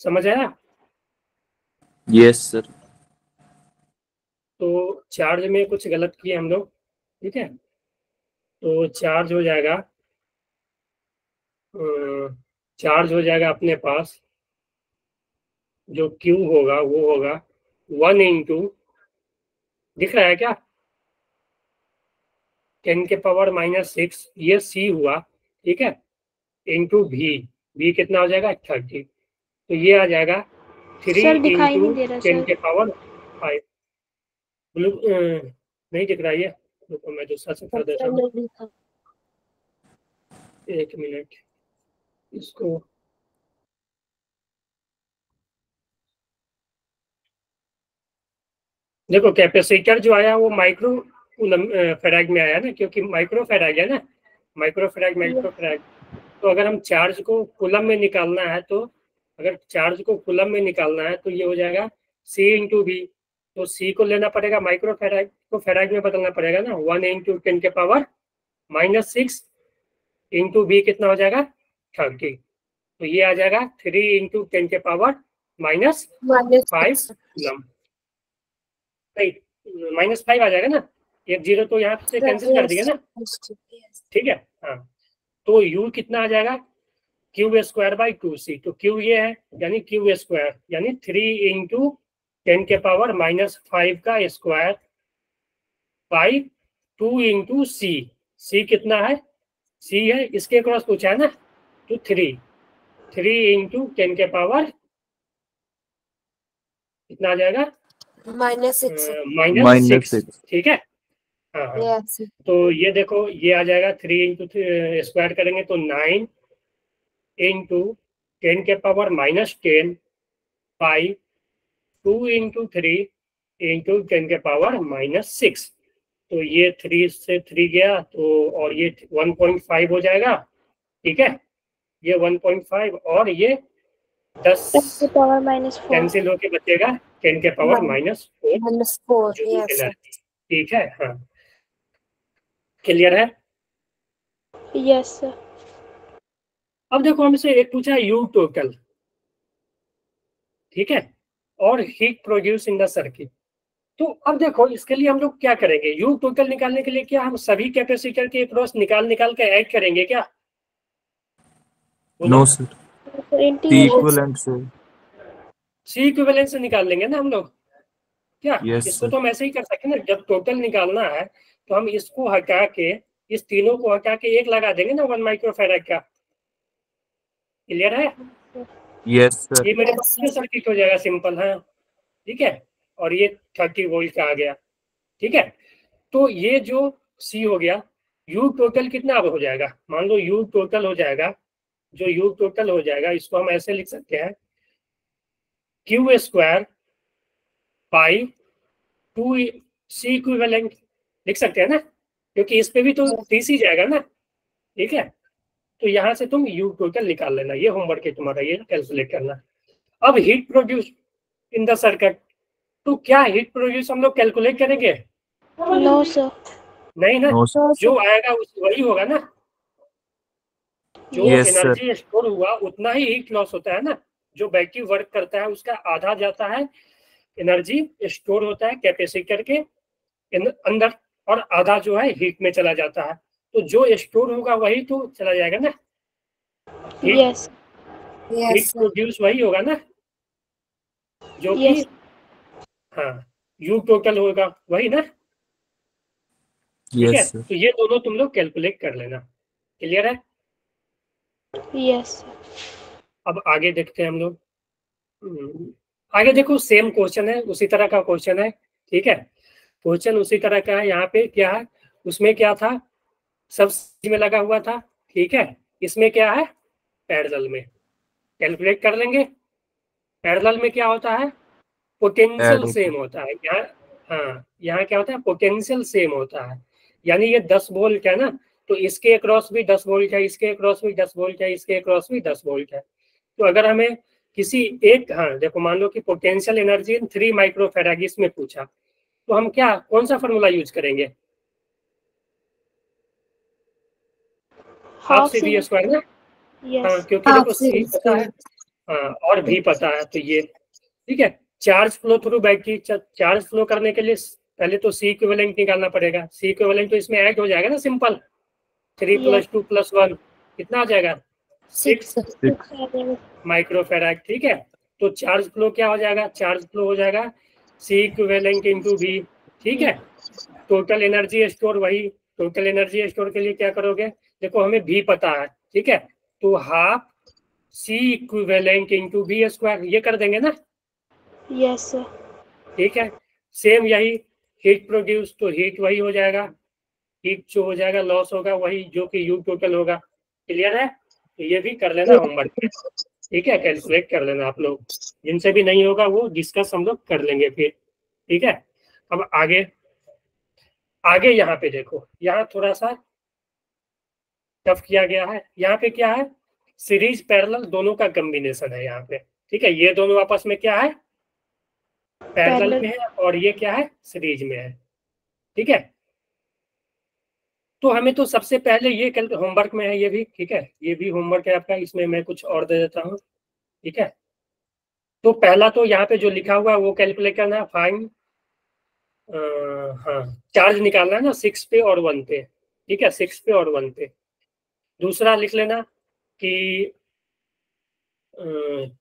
समझ आया? Yes sir. तो चार्ज में कुछ गलत किए हम लोग। ठीक है, तो चार्ज हो जाएगा, चार्ज हो जाएगा अपने पास, जो Q होगा वो होगा 1 इंटू, दिख रहा है क्या, 10 के पावर -6, ये C हुआ। ठीक है, इंटू V कितना हो जाएगा 30, तो ये आ जाएगा 3 सर दिखाई इंटू नहीं दे रहा 10 सर। के पावर 5। ब्लू नहीं दिख रहा है ये, तो मैं दूसरा से कर देता हूँ, एक मिनट इसको। देखो कैपेसिटर जो आया वो माइक्रो फैराड में आया ना, क्योंकि माइक्रो फैराड है ना, माइक्रो फैराड। तो अगर हम चार्ज को कूलम में निकालना है, तो अगर चार्ज को कूलम में निकालना है तो ये हो जाएगा C इंटू V। तो C को लेना पड़ेगा, माइक्रो फैराड को फैराड में बदलना पड़ेगा ना, 1 इंटू 10 के पावर -6 इंटू V कितना हो जाएगा 30, तो ये आ जाएगा 3 इंटू 10 के पावर -5 कूलम। -5 आ जाएगा ना, एक जीरो तो यहाँ से कैंसिल कर दिया ना। ठीक है, हाँ, तो U कितना आ जाएगा, क्यू स्क्वायर बाई 2c। तो Q ये है, यानी क्यू स्क्वायर यानी 3 इंटू 10 के पावर -5 का स्क्वायर बाई 2 इंटू C कितना है, C है इसके क्रॉस पूछा है ना, तो 3 इंटू 10 के पावर कितना आ जाएगा, -6। ठीक है, हाँ हाँ, Yes. तो ये देखो ये आ जाएगा 3 इंटू स्क्वायर करेंगे तो 9 इंटू 10 के पावर -10 बाई 2 इंटू 3 इंटू 10 के पावर -6। तो ये 3 से 3 गया तो, और ये 1.5 हो जाएगा। ठीक है, ये 1.5 और ये 10 10 power -4 कैंसिल होके बचेगा 10 के power -4 -4 joule yes sir energy. ठीक है, हाँ क्लियर है। Yes sir. अब देखो हमसे एक पूछा है यू टोटल, ठीक है, और heat produce in the circuit. तो अब देखो इसके लिए हम लोग क्या करेंगे, यू टोटल निकालने के लिए क्या हम सभी कैपेसिटर के क्रॉस निकाल के ऐड करेंगे क्या? No sir, T integration equivalent से। सी इक्विवेलेंट से निकाल लेंगे ना हम लोग क्या? यस इसको सर। तो हम ऐसे ही कर सकते हैं ना, जब टोटल निकालना है तो हम इसको हटा के इस तीनों को हटा के एक लगा देंगे ना 1 माइक्रोफैराड का। क्लियर है? Yes sir. ये मेरे पास सर्किट हो जाएगा सिंपल है, ठीक है, और ये 30 वोल्ट का आ गया। ठीक है, तो ये जो सी हो गया, यू टोटल कितना अब हो जाएगा, मान लो यू टोटल हो जाएगा, जो यू टोटल हो जाएगा इसको हम ऐसे लिख सकते हैं Q square by 2 C equivalent लिख सकते हैं ना, क्योंकि इस पे भी तो टीसी जाएगा ना। ठीक है, तो यहाँ से तुम यू टोटल निकाल लेना, ये होमवर्क है तुम्हारा, ये कैलकुलेट करना। अब heat produce in the circuit, तो क्या हीट प्रोड्यूस हम लोग कैलकुलेट करेंगे? No sir. नहीं ना, नो सर। जो आएगा उस वही होगा ना, जो यस सर। एनर्जी स्टोर हुआ उतना ही हीट लॉस होता है ना। जो बैटरी वर्क करता है उसका आधा जाता है एनर्जी स्टोर होता है कैपेसिटर के अंदर, और आधा जो है हीट में चला जाता है। तो जो स्टोर होगा वही तो चला जाएगा ना, यस हीट प्रोड्यूस वही होगा ना, जो कि यस हाँ यू टोटल होगा वही ना। ठीक है, यस सर। तो ये दोनों तुम लोग कैलकुलेट कर लेना। क्लियर है? यस। अब आगे देखते हैं हम लोग। आगे देखो सेम क्वेश्चन है, उसी तरह का क्वेश्चन है। ठीक है, क्वेश्चन उसी तरह का है। यहाँ पे क्या है, उसमें क्या था, सब में लगा हुआ था। ठीक है, इसमें क्या है, पैरेलल में। कैलकुलेट कर लेंगे। पैरेलल में क्या होता है, पोटेंशियल ऐड होता सेम होता है। यहाँ हाँ, यहाँ क्या होता है, पोटेंशियल सेम होता है। यानी ये 10 वोल्ट है ना, तो इसके अक्रॉस भी 10 वोल्ट है, इसके अक्रॉस भी 10 वोल्ट है, इसके अक्रॉस भी 10 वोल्ट है। तो अगर हमें किसी एक, हाँ देखो मान लो कि पोटेंशियल एनर्जी 3 माइक्रोफैराड में पूछा, तो हम क्या कौन सा फॉर्मूला यूज करेंगे? हाफ सी वी स्क्वायर ना। हाँ, यस क्योंकि देखो सी पता है, हाँ, और भी पता है, तो ये ठीक है। Charge flow through battery, charge flow करने के लिए पहले तो सी इक्विवेलेंट निकालना पड़ेगा। सी इक्विवेलेंट तो इसमें ऐड हो जाएगा ना, सिंपल 3 + 2 + 1 कितना आ जाएगा, 6 माइक्रोफैराड। ठीक है, तो चार्ज फ्लो क्या हो जाएगा, चार्ज फ्लो हो जाएगा सी इक्विवेलेंट इंटू वी। ठीक है, टोटल एनर्जी स्टोर वही, टोटल एनर्जी स्टोर के लिए क्या करोगे, देखो हमें भी पता है। ठीक है, तो half C equivalent into V square, ये कर देंगे ना। Yes sir. ठीक है, सेम यही हीट प्रोड्यूस, तो हीट वही हो जाएगा, हीट जो हो जाएगा लॉस होगा वही, जो कि यू टोटल होगा। क्लियर है? तो ये भी कर लेना होमवर्क में। ठीक है, कैलकुलेट कर लेना आप लोग, जिनसे भी नहीं होगा वो डिस्कस हम लोग कर लेंगे फिर। ठीक है, अब आगे आगे यहाँ पे देखो, यहाँ थोड़ा सा टफ किया गया है। यहाँ पे क्या है, सीरीज पैरेलल दोनों का कॉम्बिनेशन है यहाँ पे। ठीक है, ये दोनों आपस में क्या है, पैरेलल में है, और ये क्या है, सीरीज में है। ठीक है, तो हमें तो सबसे पहले ये होमवर्क में है ये भी। ठीक है, ये भी होमवर्क है आपका, इसमें मैं कुछ और दे देता हूँ। ठीक है, तो पहला तो यहाँ पे जो लिखा हुआ है वो कैलकुलेट करना है, फाइन हाँ चार्ज निकालना है ना 6 पे और 1 पे। ठीक है, 6 पे और 1 पे। दूसरा लिख लेना कि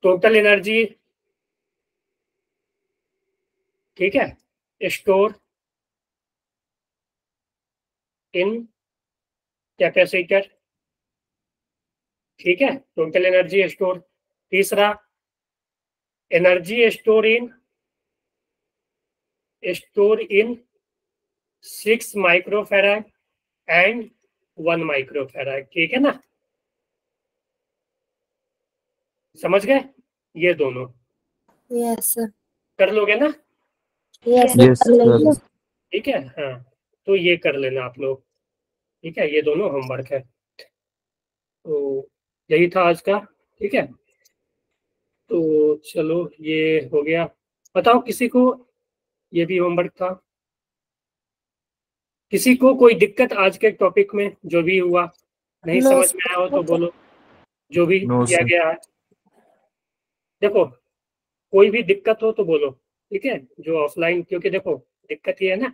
टोटल एनर्जी, ठीक है, स्टोर इन कैपेसिटर। ठीक है, टोटल एनर्जी स्टोर। तीसरा energy store in 6 microfarad and 1 microfarad. ठीक है ना, समझ गए ये दोनों? यस कर लोगे ना? Yes yes sir. ठीक है, हाँ, तो ये कर लेना आप लोग। ठीक है, ये दोनों होमवर्क है। तो यही था आज का। ठीक है, तो चलो ये हो गया। बताओ किसी को, ये भी होमवर्क था, किसी को कोई दिक्कत आज के टॉपिक में जो भी हुआ, नहीं No, समझ sir. में आया हो तो बोलो, जो भी No, किया sir. गया है। देखो कोई भी दिक्कत हो तो बोलो, ठीक है, जो ऑफलाइन, क्योंकि देखो दिक्कत ये है ना,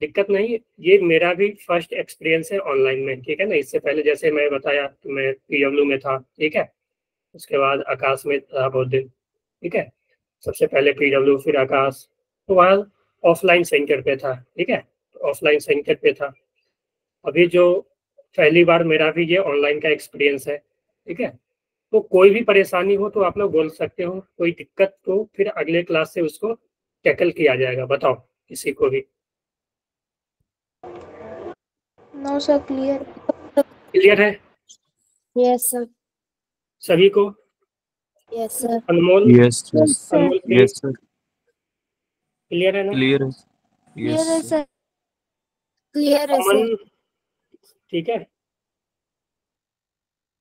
दिक्कत नहीं, ये मेरा भी फर्स्ट एक्सपीरियंस है ऑनलाइन में, ठीक है ना। इससे पहले जैसे मैं बताया कि मैं पीडब्ल्यू में था, ठीक है, उसके बाद आकाश में था बहुत दिन, ठीक है, सबसे पहले पीडब्ल्यू फिर आकाश, तो वहाँ ऑफलाइन सेंटर पे था, ठीक है, ऑफलाइन सेंटर पे था। अभी जो पहली बार मेरा भी ये ऑनलाइन का एक्सपीरियंस है, ठीक है। तो कोई भी परेशानी हो तो आप लोग बोल सकते हो, कोई दिक्कत तो फिर अगले क्लास से उसको टैकल किया जाएगा। बताओ किसी को भी नो सर, क्लियर। क्लियर है Yes, sir. सभी को? Yes, sir. अनमोल, Yes, sir. अनमोल Yes, sir. क्लियर है ना? Clear. क्लियर है Yes, sir. सर। Clear है sir. अमन, ठीक है,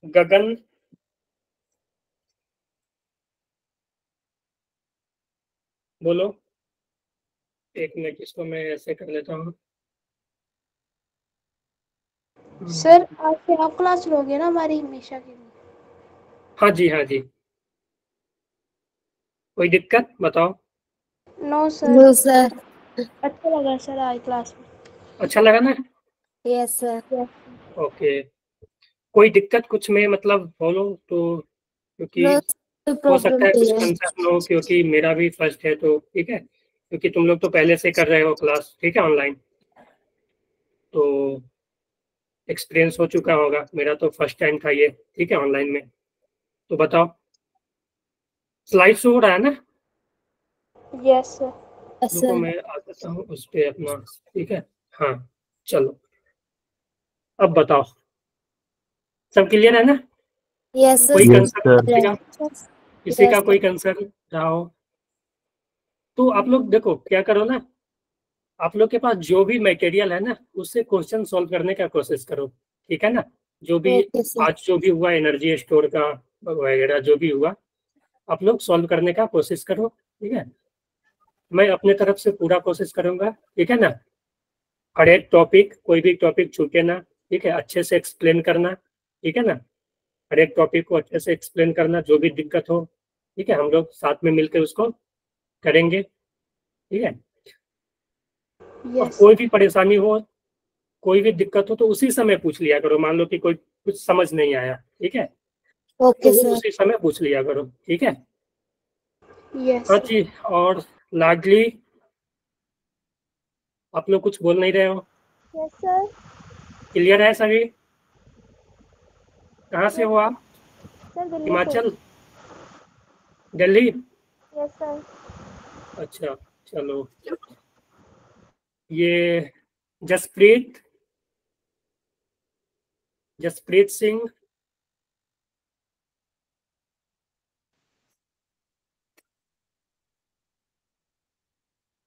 गगन, बोलो। एक मिनट, इसको मैं ऐसे कर लेता हूँ। सर आज से आप क्लास लोगे ना हमारी हमेशा के लिए? हाँ जी, हाँ जी, कोई दिक्कत बताओ। No sir. No, sir. अच्छा लगा सर आज क्लास में। अच्छा लगा ना? Yes, sir. ओके, कोई दिक्कत कुछ में मतलब बोलो तो, क्योंकि No हो सकता problem है कुछ नहीं है. कंसर्न हो, क्योंकि मेरा भी फर्स्ट है तो, ठीक है, क्योंकि तुम लोग तो पहले से कर रहे हो क्लास, ठीक है, ऑनलाइन, तो एक्सपीरियंस हो चुका होगा। मेरा तो फर्स्ट टाइम था ये, ठीक है, ऑनलाइन में। तो बताओ, स्लाइड शो हो रहा है ना? Yes sir. Yes, रुको sir. मैं आ जाता हूँ उस पे अपना, ठीक है, हाँ चलो, अब बताओ, सब क्लियर है ना? Yes, sir. कोई Yes, कंसर्न sir. किसी का, किसी Yes, का sir. कोई कंसर्न रहा हो तो आप लोग देखो क्या करो ना, आप लोग के पास जो भी मटेरियल है ना, उससे क्वेश्चन सॉल्व करने का कोशिश करो, ठीक है ना। जो भी Okay, sir. आज जो भी हुआ एनर्जी स्टोर का वगैरह जो भी हुआ, आप लोग सॉल्व करने का कोशिश करो, ठीक है। मैं अपने तरफ से पूरा कोशिश करूंगा, ठीक है ना। हर एक टॉपिक, कोई भी टॉपिक छूटे ना, ठीक है, अच्छे से एक्सप्लेन करना, ठीक है ना। हर एक टॉपिक को अच्छे से एक्सप्लेन करना, जो भी दिक्कत हो, ठीक है, हम लोग साथ में मिलकर उसको करेंगे, ठीक है। और यस कोई भी परेशानी हो, कोई भी दिक्कत हो तो उसी समय पूछ लिया करो। मान लो कि कोई कुछ समझ नहीं आया, ठीक है, तो Okay, वो sir. उसी समय पूछ लिया करो, ठीक है। यस हाँ जी, और लाडली, आप लोग कुछ बोल नहीं रहे हो? Yes sir. क्लियर है सभी? कहाँ से हो आप? सर दिल्ली से। हिमाचल, दिल्ली? Yes sir. अच्छा चलो, ये जसप्रीत, जसप्रीत सिंह,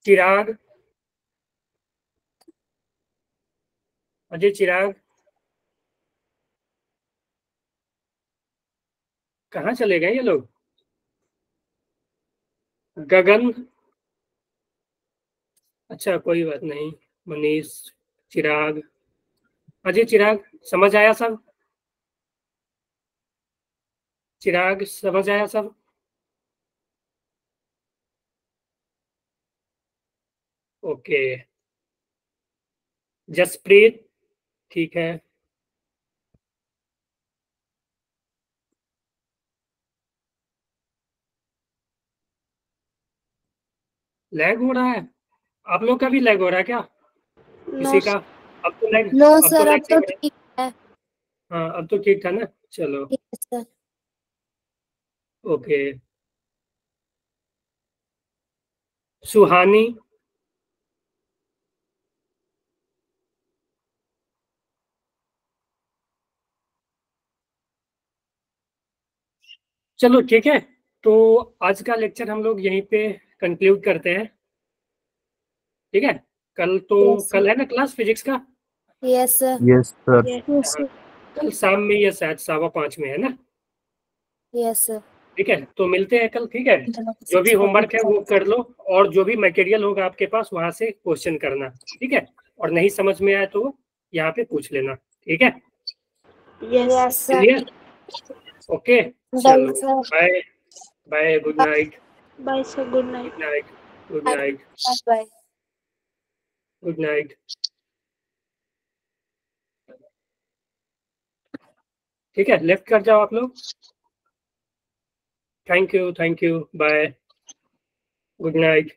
चिराग, अजय चिराग, कहाँ चले गए ये लोग? गगन, अच्छा कोई बात नहीं, मनीष, चिराग, अजय चिराग, समझ आया सब? चिराग समझ आया सब? ओके, जसप्रीत, ठीक है, लैग हो रहा है? आप लोग का भी लैग हो रहा है क्या? नो किसी का? अब तो लैग, No, अब तो sir. अब लैग तो नहीं है। ठीक है. हाँ अब तो ठीक था ना, चलो Yes, sir. ओके। सुहानी, चलो ठीक है, तो आज का लेक्चर हम लोग यहीं पे कंक्लूड करते हैं, ठीक है। कल तो, Yes, sir. कल है ना क्लास फिजिक्स का? Yes, sir. Yes, sir. Yes हाँ, कल शाम में या शायद 5:15 में है ना? Yes, sir. ठीक है, तो मिलते हैं कल। ठीक है, जो भी होमवर्क है वो कर लो, और जो भी मटेरियल होगा आपके पास वहां से क्वेश्चन करना। ठीक है, और नहीं समझ में आए तो यहाँ पे पूछ लेना। ठीक है, yes yes sir. Clear? Okay, done चलो sir. Bye bye, good night, bye sir, good night. Good night, good night, bye. Good night. ठीक है, लेफ्ट कर जाओ आप लोग। Thank you, bye, good night.